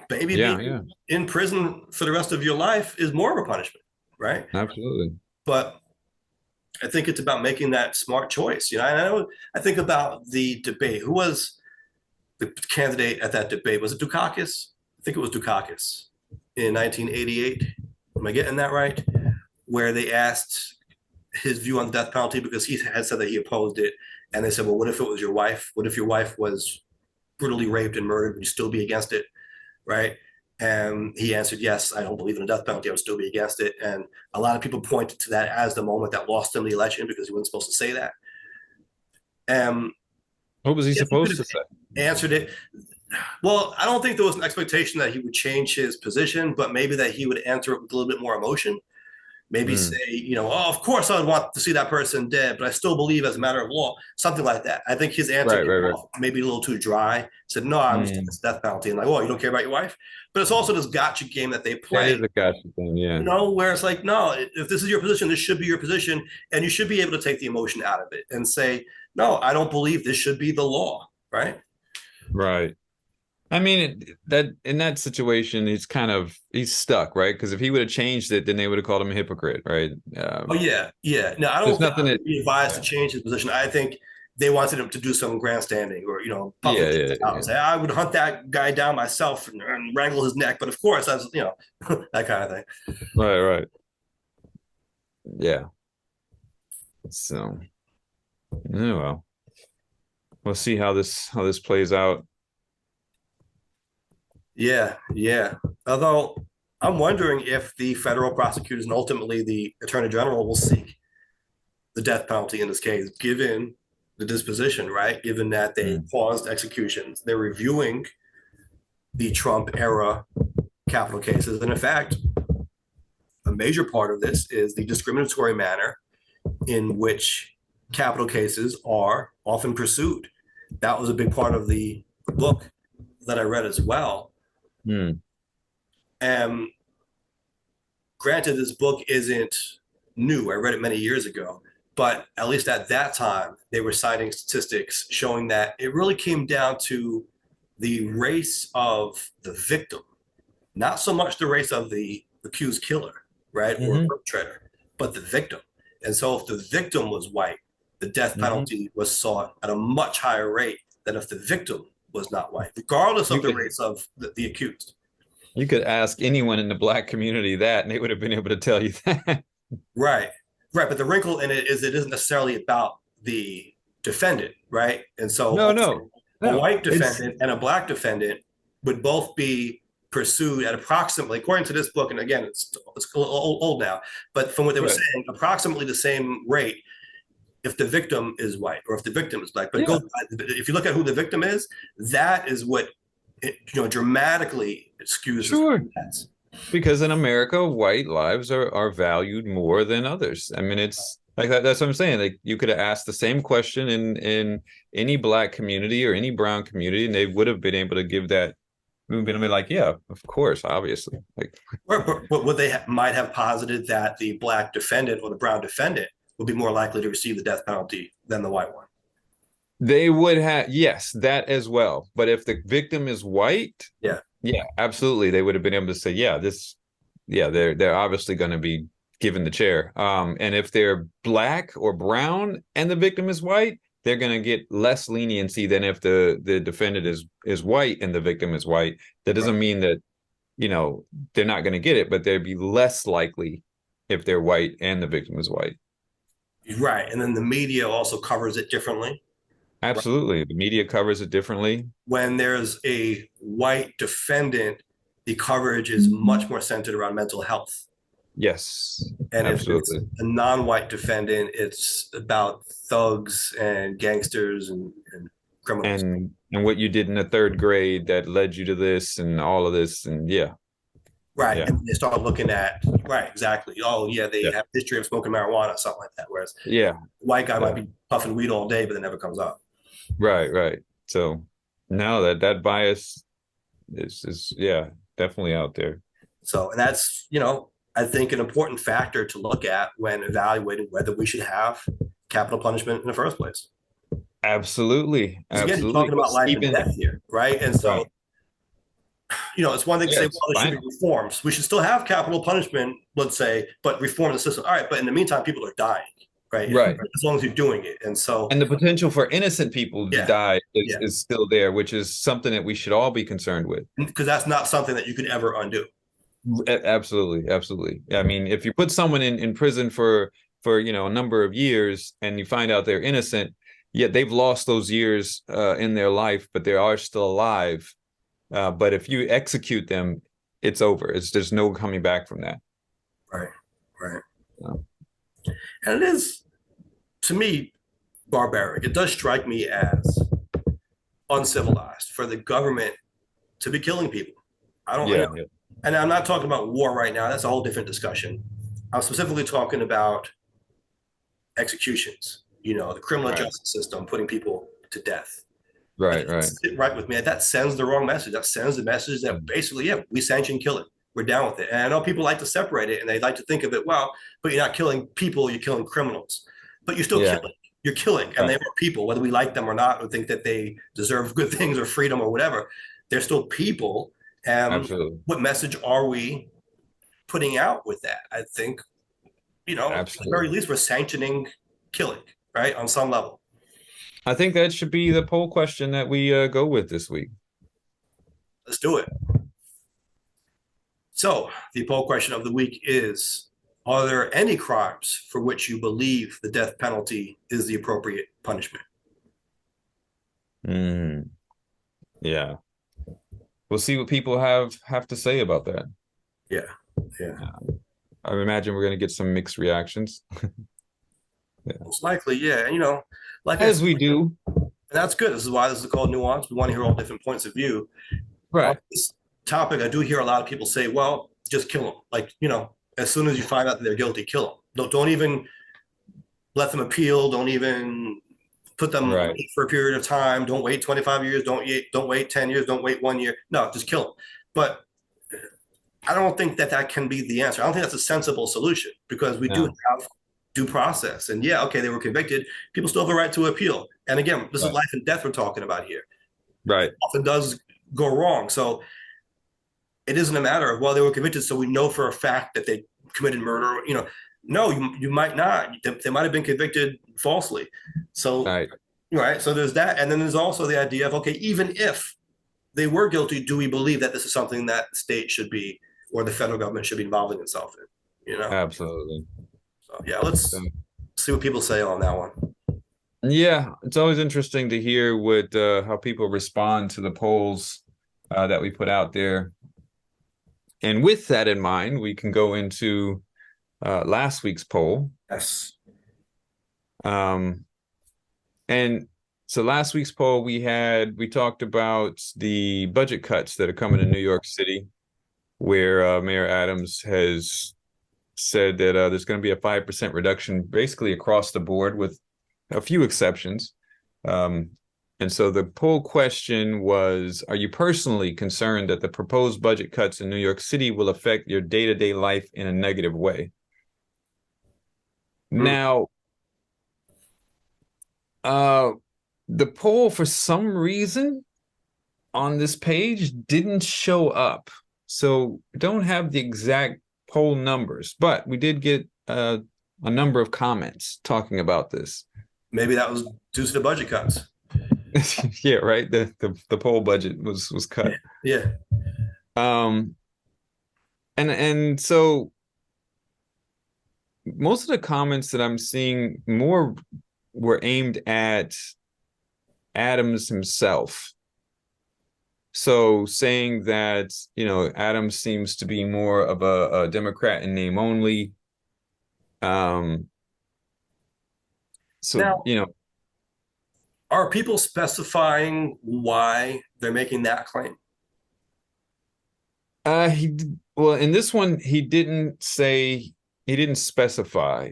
Maybe Yeah. being Yeah. in prison for the rest of your life is more of a punishment, right? Absolutely. But I think it's about making that smart choice. I think about the debate. Who was the candidate at that debate? Was it Dukakis? I think it was Dukakis in 1988. Am I getting that right? Where they asked his view on the death penalty because he had said that he opposed it. And they said, well, what if it was your wife? What if your wife was brutally raped and murdered, would you still be against it, right? And he answered, yes, I don't believe in the death penalty. I would still be against it. And a lot of people pointed to that as the moment that lost him the election because he wasn't supposed to say that. And What was he if he could supposed have to say? answered it, well, I don't think there was an expectation that he would change his position, but maybe that he would answer it with a little bit more emotion. Maybe say, Mm. oh, of course I would want to see that person dead, but I still believe as a matter of law, something like that. I think his answer Right, right, right. maybe a little too dry. Said, no, I'm just Mm. against death penalty. And like, oh, you don't care about your wife? But it's also this gotcha game that they That play, is a gotcha thing, yeah. where it's like, no, if this is your position, this should be your position. And you should be able to take the emotion out of it and say, no, I don't believe this should be the law, right? Right. I mean, that in that situation, he's stuck, right? Because if he would have changed it, then they would have called him a hypocrite, right? Oh yeah, yeah. No, I There's don't think nothing he that, would be advised to yeah, change his position. I think they wanted him to do some grandstanding or puff yeah, his yeah, chest out yeah. and say, I would hunt that guy down myself and wrangle his neck. But of course, that's that kind of thing. Right, right, yeah. So, yeah, well, we'll see how this plays out. Yeah, yeah. Although I'm wondering if the federal prosecutors and ultimately the attorney general will seek the death penalty in this case, given the disposition, right? Given that they Mm. paused executions, they're reviewing the Trump era capital cases, and in fact, a major part of this is the discriminatory manner in which capital cases are often pursued. That was a big part of the book that I read as well. Mm. And granted, this book isn't new. I read it many years ago, but at least at that time, they were citing statistics showing that it really came down to the race of the victim, not so much the race of the accused killer, right, or Hmm. perpetrator, but the victim. And so if the victim was white, the death Hmm. penalty was sought at a much higher rate than if the victim was not white, regardless of You the could race of the accused. you could ask anyone in the black community that, and they would have been able to tell you that. Right. Right. But the wrinkle in it is it isn't necessarily about the defendant, right? And No, so no, a no. white It's defendant and a black defendant would both be pursued at approximately, according to this book, and again, it's old now, but from what they were right. saying, approximately the same rate if the victim is white or if the victim is black. But Yeah, go if you look at who the victim is, that is what dramatically skews the sure. stats. Because in America, white lives are valued more than others. I mean, it's like that, that's what I'm saying. Like you could have asked the same question in any black community or any brown community, and they would have been able to give that. We would have been like, yeah, of course, obviously. Like But what they might have posited that the black defendant or the brown defendant would be more likely to receive the death penalty than the white one. they would have, yes, that as well. But if the victim is white, Yeah. yeah, absolutely, they would have been able to say, yeah, yeah, they're obviously going to be given the chair. And if they're black or brown and the victim is white, they're going to get less leniency than if the defendant is white and the victim is white. That Right. doesn't mean that they're not going to get it, but they'd be less likely if they're white and the victim is white. Right. And then the media also covers it differently. Right. Absolutely, the media covers it differently. When there's a white defendant, the coverage is much more centered around mental health. Yes, And if it's absolutely. a non-white defendant, it's about thugs and gangsters and criminals. And what you did in the third grade that led you to this and all of this, and yeah, Right. yeah, And they start looking at, right, exactly. Oh, yeah, they yeah, have a history of smoking marijuana, something like that. Whereas yeah, white guy might yeah. be puffing weed all day, but it never comes up. Right, right. So now that bias is yeah, definitely out there. So, and that's, I think an important factor to look at when evaluating whether we should have capital punishment in the first place. Absolutely, Because again, you're absolutely. talking about But life and even death here, right? And so, right, it's one thing to yeah, say, it's well, there should be final. reforms. We should still have capital punishment, let's say, but reform the system. All right, but in the meantime, people are dying, right? Right. As long as you're doing it. And so, And the potential for innocent people to yeah, die is yeah, is still there, which is something that we should all be concerned with. because that's not something that you could ever undo. Absolutely, absolutely. I mean, if you put someone in prison for a number of years and you find out they're innocent, yet they've lost those years in their life, but they are still alive. But if you execute them, it's over. There's no coming back from that. Right, right. So, And it is, to me, barbaric. It does strike me as uncivilized for the government to be killing people. I don't, yeah, yeah, and I'm not talking about war right now. That's a whole different discussion. I'm specifically talking about executions, the criminal right, justice system putting people to death. It right, doesn't right. sit right with me. That sends the wrong message. That sends the message that basically, yeah, we sanction killing. We're down with it. And I know people like to separate it and they like to think of it, well, but you're not killing people, you're killing criminals. But you're still Yeah, killing. You're killing. And right. they are people, whether we like them or not, or think that they deserve good things or freedom or whatever. They're still people. Absolutely, What message are we putting out with that? I think, at the very absolutely. least, we're sanctioning killing, right? On some level. I think that should be the poll question that we go with this week. Let's do it. So, the poll question of the week is: are there any crimes for which you believe the death penalty is the appropriate punishment? Mm, yeah, we'll see what people have to say about that. Yeah, yeah. I imagine we're going to get some mixed reactions. Yeah. Most likely, yeah. And, like I As said, we do. and that's good. This is why this is called nuance. We want to hear all different points of view. On Right. this topic, I do hear a lot of people say, well, just kill them. Like, as soon as you find out that they're guilty, kill them. Don't even let them appeal. Don't even put them Right. for a period of time. Don't wait 25 years. Don't wait 10 years. Don't wait 1 year. No, just kill them. But I don't think that can be the answer. I don't think that's a sensible solution because we do No. have due process. And yeah, okay, they were convicted. People still have a right to appeal. And again, this is Right. life and death we're talking about here. Right. It often does go wrong. So it isn't a matter of, well, they were convicted, so we know for a fact that they committed murder. No, you might not. They might have been convicted falsely. So, Right. right. So there's that. And then there's also the idea of, okay, even if they were guilty, do we believe that this is something that the state should be or the federal government should be involving itself in? Absolutely. So yeah, let's see what people say on that one. Yeah, it's always interesting to hear what how people respond to the polls that we put out there. And with that in mind, we can go into last week's poll. Yes. Um, and so last week's poll, we talked about the budget cuts that are coming to New York City, where Mayor Adams has said that there's going to be a 5% reduction basically across the board with a few exceptions. And so the poll question was, are you personally concerned that the proposed budget cuts in New York City will affect your day-to-day life in a negative way? Hmm. Now, the poll, for some reason, on this page didn't show up. So we don't have the exact poll numbers, but we did get a number of comments talking about this. Maybe that was due to the budget cuts. Yeah, right. The poll budget was cut. Yeah. Um, and so most of the comments that I'm seeing more were aimed at Adams himself. So saying that, Adams seems to be more of a Democrat in name only. So, Now, are people specifying why they're making that claim? well, in this one, he didn't specify.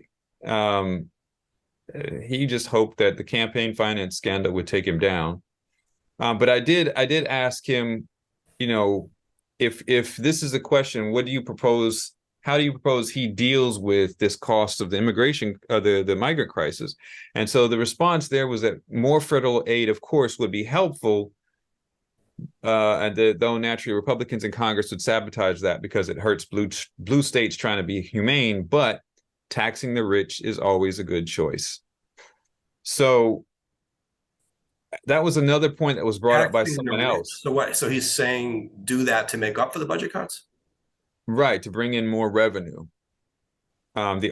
He just hoped that the campaign finance scandal would take him down. But I did ask him, if this is a question, what do you propose? How do you propose he deals with this cost of the immigration, the migrant crisis? And so the response there was that more federal aid, of course, would be helpful. Though naturally Republicans in Congress would sabotage that because it hurts blue states trying to be humane, but taxing the rich is always a good choice. So that was another point that was brought up by Taxing the someone rich. else. So what? So he's saying do that to make up for the budget cuts? Right, to bring in more revenue. The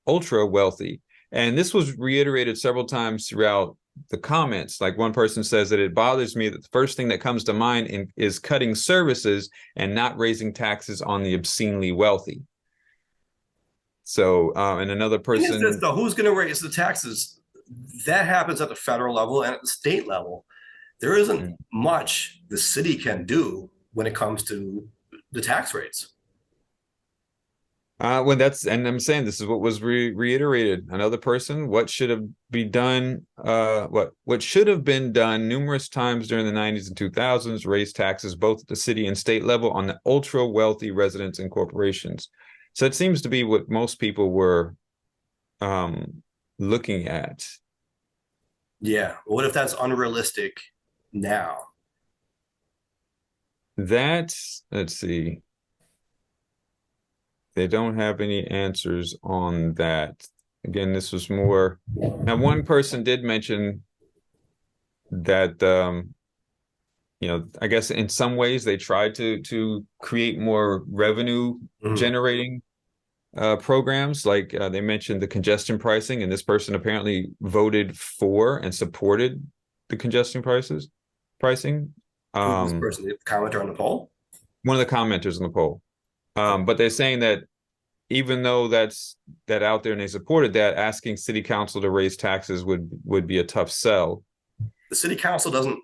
ultra wealthy. And this was reiterated several times throughout the comments. Like one person says that it bothers me that the first thing that comes to mind is cutting services and not raising taxes on the obscenely wealthy. So, and another The thing is this, person, though, who's going to raise the taxes? That happens at the federal level and at the state level. There isn't much the city can do when it comes to the tax rates. when that's, and I'm saying this is what was reiterated. Another person, what should have been done, what should have been done numerous times during the 90s and 2000s, raise taxes both at the city and state level on the ultra wealthy residents and corporations. So it seems to be what most people were looking at. Yeah. What if that's unrealistic now? That, let's see. They don't have any answers on that. Again, this was more. Now, one person did mention that I guess in some ways they tried to create more revenue generating programs. Like they mentioned the congestion pricing, and this person apparently voted for and supported the congestion pricing. Who's this person? The commenter on the poll? One of the commenters on the poll. But they're saying that even though that's out there and they supported that, asking city council to raise taxes would be a tough sell. The city council doesn't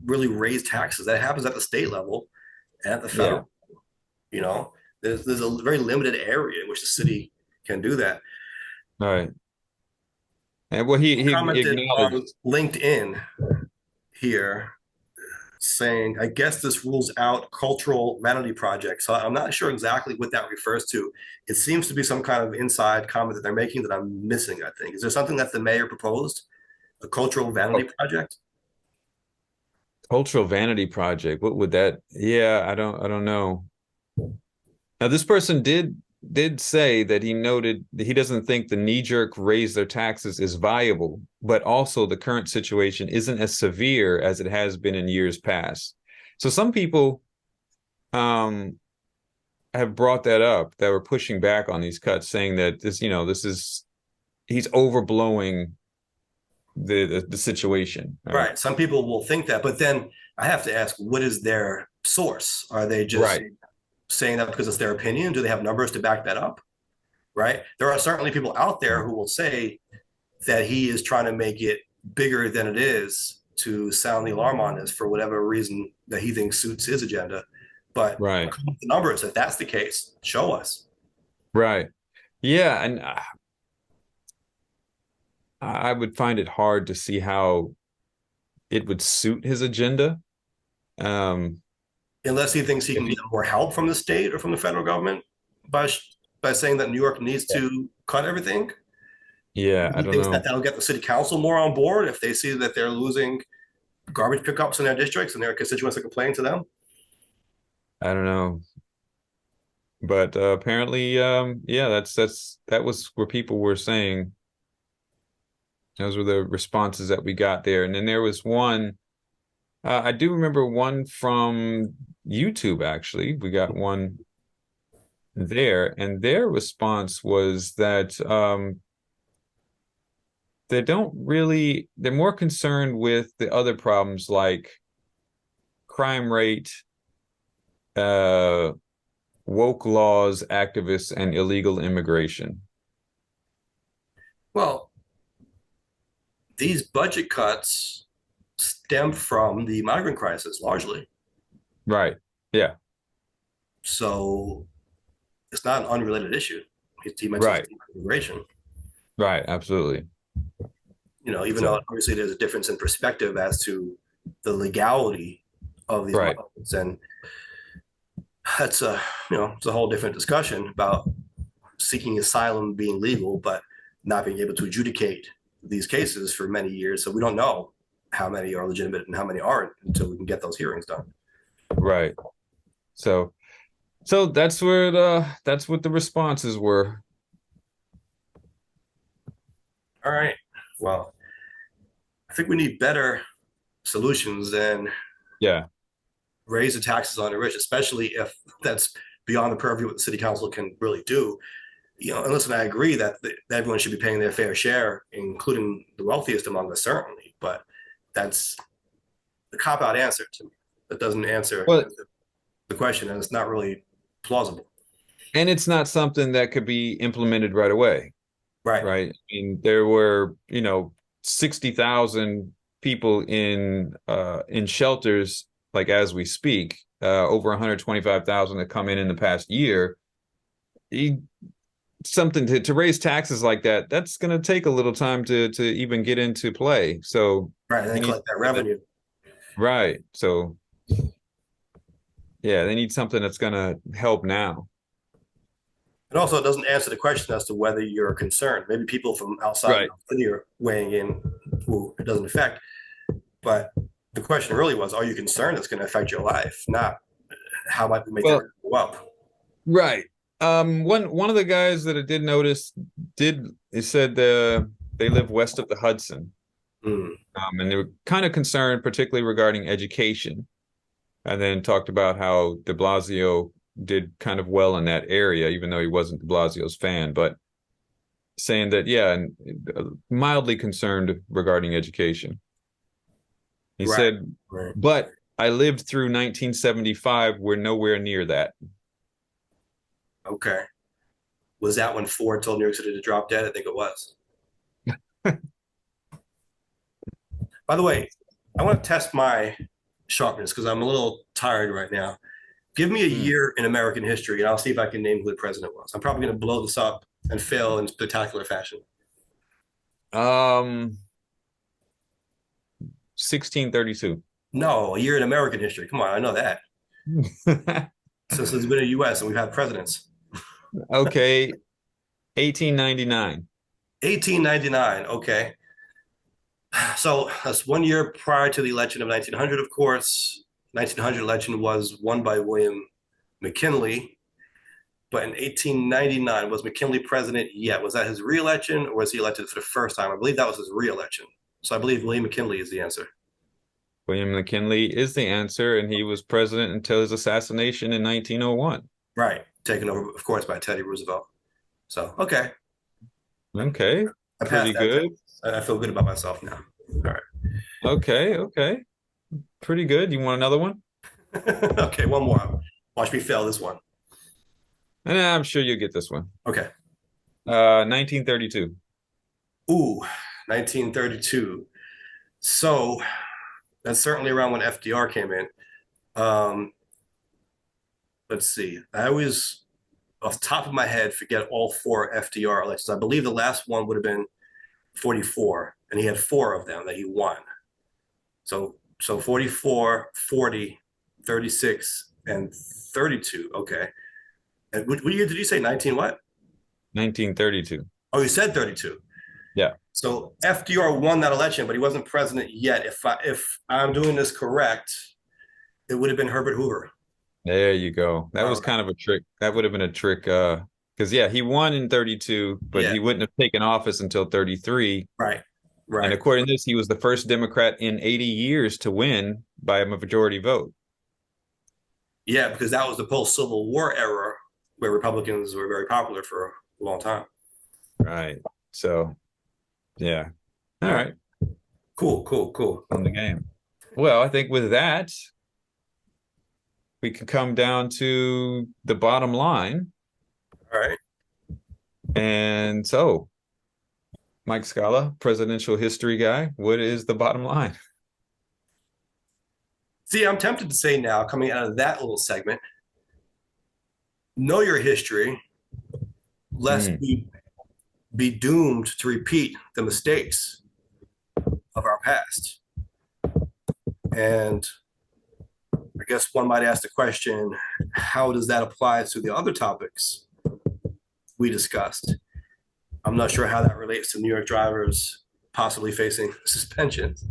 really raise taxes. That happens at the state level and at the federal. Yeah. There's a very limited area in which the city can do that. All right. And well, he commented acknowledged on LinkedIn here saying, I guess this rules out cultural vanity projects. So I'm not sure exactly what that refers to. It seems to be some kind of inside comment that they're making that I'm missing, I think. Is there something that the mayor proposed? A cultural vanity project? cultural vanity project. What would that? Yeah, I don't know. Now, this person did say that he noted that he doesn't think the knee-jerk raise their taxes is viable, but also the current situation isn't as severe as it has been in years past. So some people have brought that up, that were pushing back on these cuts, saying that this is he's overblowing the situation. Right. Some people will think that, but then I have to ask, what is their source? Are they just saying that because it's their opinion? Do they have numbers to back that up? Right. There are certainly people out there who will say that he is trying to make it bigger than it is to sound the alarm on this for whatever reason that he thinks suits his agenda. But Right. the numbers, if that's the case, show us. Right. Yeah, and I would find it hard to see how it would suit his agenda. Unless he thinks he can get more help from the state or from the federal government by saying that New York needs to cut everything. Yeah, I He don't thinks know. that that'll get the city council more on board if they see that they're losing garbage pickups in their districts and their constituents are complaining to them. I don't know. But apparently, yeah, that was where people were saying. Those were the responses that we got there. And then there was one, I do remember one from YouTube, actually. We got one there, and their response was that they're more concerned with the other problems like crime rate, woke laws, activists, and illegal immigration. Well, these budget cuts stem from the migrant crisis largely. Right. Yeah. So it's not an unrelated issue. He mentions Right. immigration. Right. Absolutely. Even though obviously there's a difference in perspective as to the legality of these migrants, and that's it's a whole different discussion about seeking asylum being legal, but not being able to adjudicate these cases for many years. So we don't know how many are legitimate and how many aren't until we can get those hearings done. Right. So that's what the responses were. All right. Well, I think we need better solutions than raise the taxes on the rich, especially if that's beyond the purview of what the city council can really do. And listen, I agree that everyone should be paying their fair share, including the wealthiest among us, certainly. But that's the cop out answer to me. That doesn't answer Well, the question, and it's not really plausible. and it's not something that could be implemented right away, Right. right? I mean, there were, 60,000 people in shelters, like as we speak, over 125,000 that come in the past year. You, something to raise taxes like that, that's going to take a little time to even get into play. So Right. And you then need collect that revenue. right. So yeah, they need something that's going to help now. And also, it doesn't answer the question as to whether you're concerned. Maybe people from outside of Right. the city are weighing in who it doesn't affect. But the question really was, are you concerned it's going to affect your life? Not how might we make that Well, go up? right. One of the guys that I did notice did he said they live west of the Hudson, Mm, and they were kind of concerned, particularly regarding education, and then talked about how De Blasio did kind of well in that area, even though he wasn't De Blasio's fan, but saying that yeah, and mildly concerned regarding education. He right. said, Right. but I lived through 1975. We're nowhere near that. Okay. Was that when Ford told New York City to drop dead? I think it was. By the way, I want to test my sharpness because I'm a little tired right now. Give me a Hmm. year in American history, and I'll see if I can name who the president was. I'm probably going to blow this up and fail in spectacular fashion. Um, 1632. No, a year in American history. Come on, I know that. Since there's been a U.S. and we've had presidents. Okay, 1899. 1899. Okay. So that's 1 year prior to the election of 1900, of course. 1900 election was won by William McKinley. But in 1899, was McKinley president yet? Was that his reelection or was he elected for the first time? I believe that was his reelection. So I believe William McKinley is the answer. William McKinley is the answer, and he was president until his assassination in 1901. Right. Taken over, of course, by Teddy Roosevelt. So, okay. Okay, I passed pretty that good. test. I feel good about myself now. All right. Okay, okay, pretty good. You want another one? Okay, one more. Watch me fail this one. And I'm sure you'll get this one. Okay. 1932. Ooh, 1932. So that's certainly around when FDR came in. Um, let's see. I always, off the top of my head, forget all four FDR elections. I believe the last one would have been 44, and he had four of them that he won. So 44, 40, 36, and 32. Okay. And what year did you say? 19 what? 1932. Oh, you said 32. Yeah, So FDR won that election, but he wasn't president yet. If I'm doing this correct, it would have been Herbert Hoover. there you go. That All was right. kind of a trick. That would have been a trick. Because yeah, he won in 32, but Yeah. he wouldn't have taken office until 33. Right. And Right. according to this, he was the first Democrat in 80 years to win by a majority vote. Yeah, because that was the post Civil War era where Republicans were very popular for a long time. Right. So, yeah. All All right. right. Cool. Cool. Cool. On the game. Well, I think with that, we can come down to the bottom line. All right. And so, Mike Scala, presidential history guy, what is the bottom line? See, I'm tempted to say now, coming out of that little segment, know your history, lest Mm, we be doomed to repeat the mistakes of our past. And I guess one might ask the question, how does that apply to the other topics we discussed? I'm not sure how that relates to New York drivers possibly facing suspensions,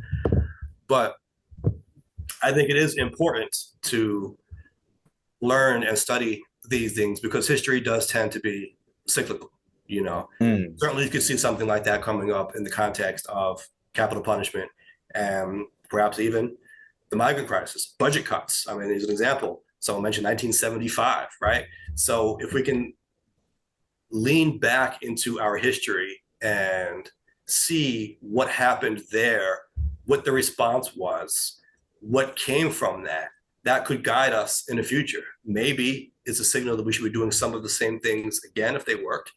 but I think it is important to learn and study these things because history does tend to be cyclical. You know, mm, certainly you could see something like that coming up in the context of capital punishment and perhaps even the migrant crisis, budget cuts. I mean, there's an example. Someone mentioned 1975, right? So if we can lean back into our history and see what happened there, what the response was, what came from that, that could guide us in the future. Maybe it's a signal that we should be doing some of the same things again if they worked.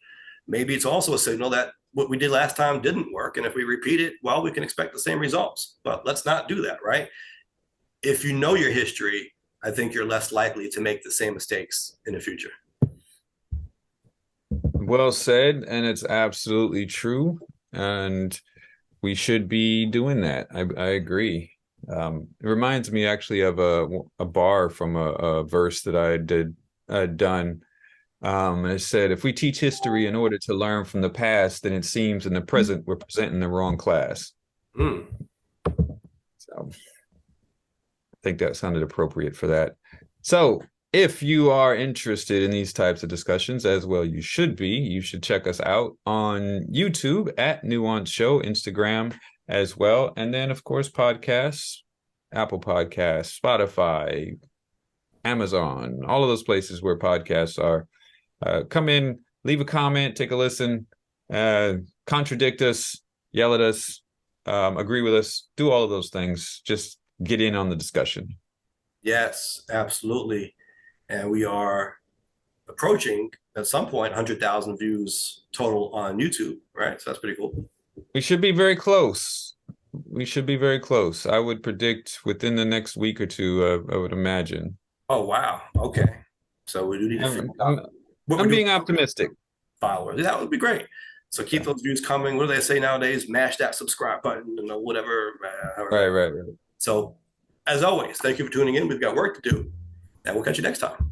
Maybe it's also a signal that what we did last time didn't work. And if we repeat it, well, we can expect the same results. But let's not do that, right? If you know your history, I think you're less likely to make the same mistakes in the future. Well said, and it's absolutely true. And we should be doing that. I agree. It reminds me actually of a bar from a verse that I did done. And it said, if we teach history in order to learn from the past, then it seems in the present we're presenting the wrong class. Mm. So I think that sounded appropriate for that. So if you are interested in these types of discussions, as well you should be, you should check us out on YouTube at Nuance Show, Instagram as well. And then, of course, podcasts, Apple Podcasts, Spotify, Amazon, all of those places where podcasts are. Come in, leave a comment, take a listen, contradict us, yell at us, agree with us, do all of those things. Just get in on the discussion. Yes, absolutely. And we are approaching at some point 100,000 views total on YouTube, right? So that's pretty cool. We should be very close. We should be very close. I would predict within the next week or two, I would imagine. Oh, wow. Okay. So we do need to figure out what we're I'm doing being optimistic. followers. That would be great. So keep those views coming. What do they say nowadays? Mash that subscribe button and whatever. Right. So as always, thank you for tuning in. We've got work to do, and we'll catch you next time.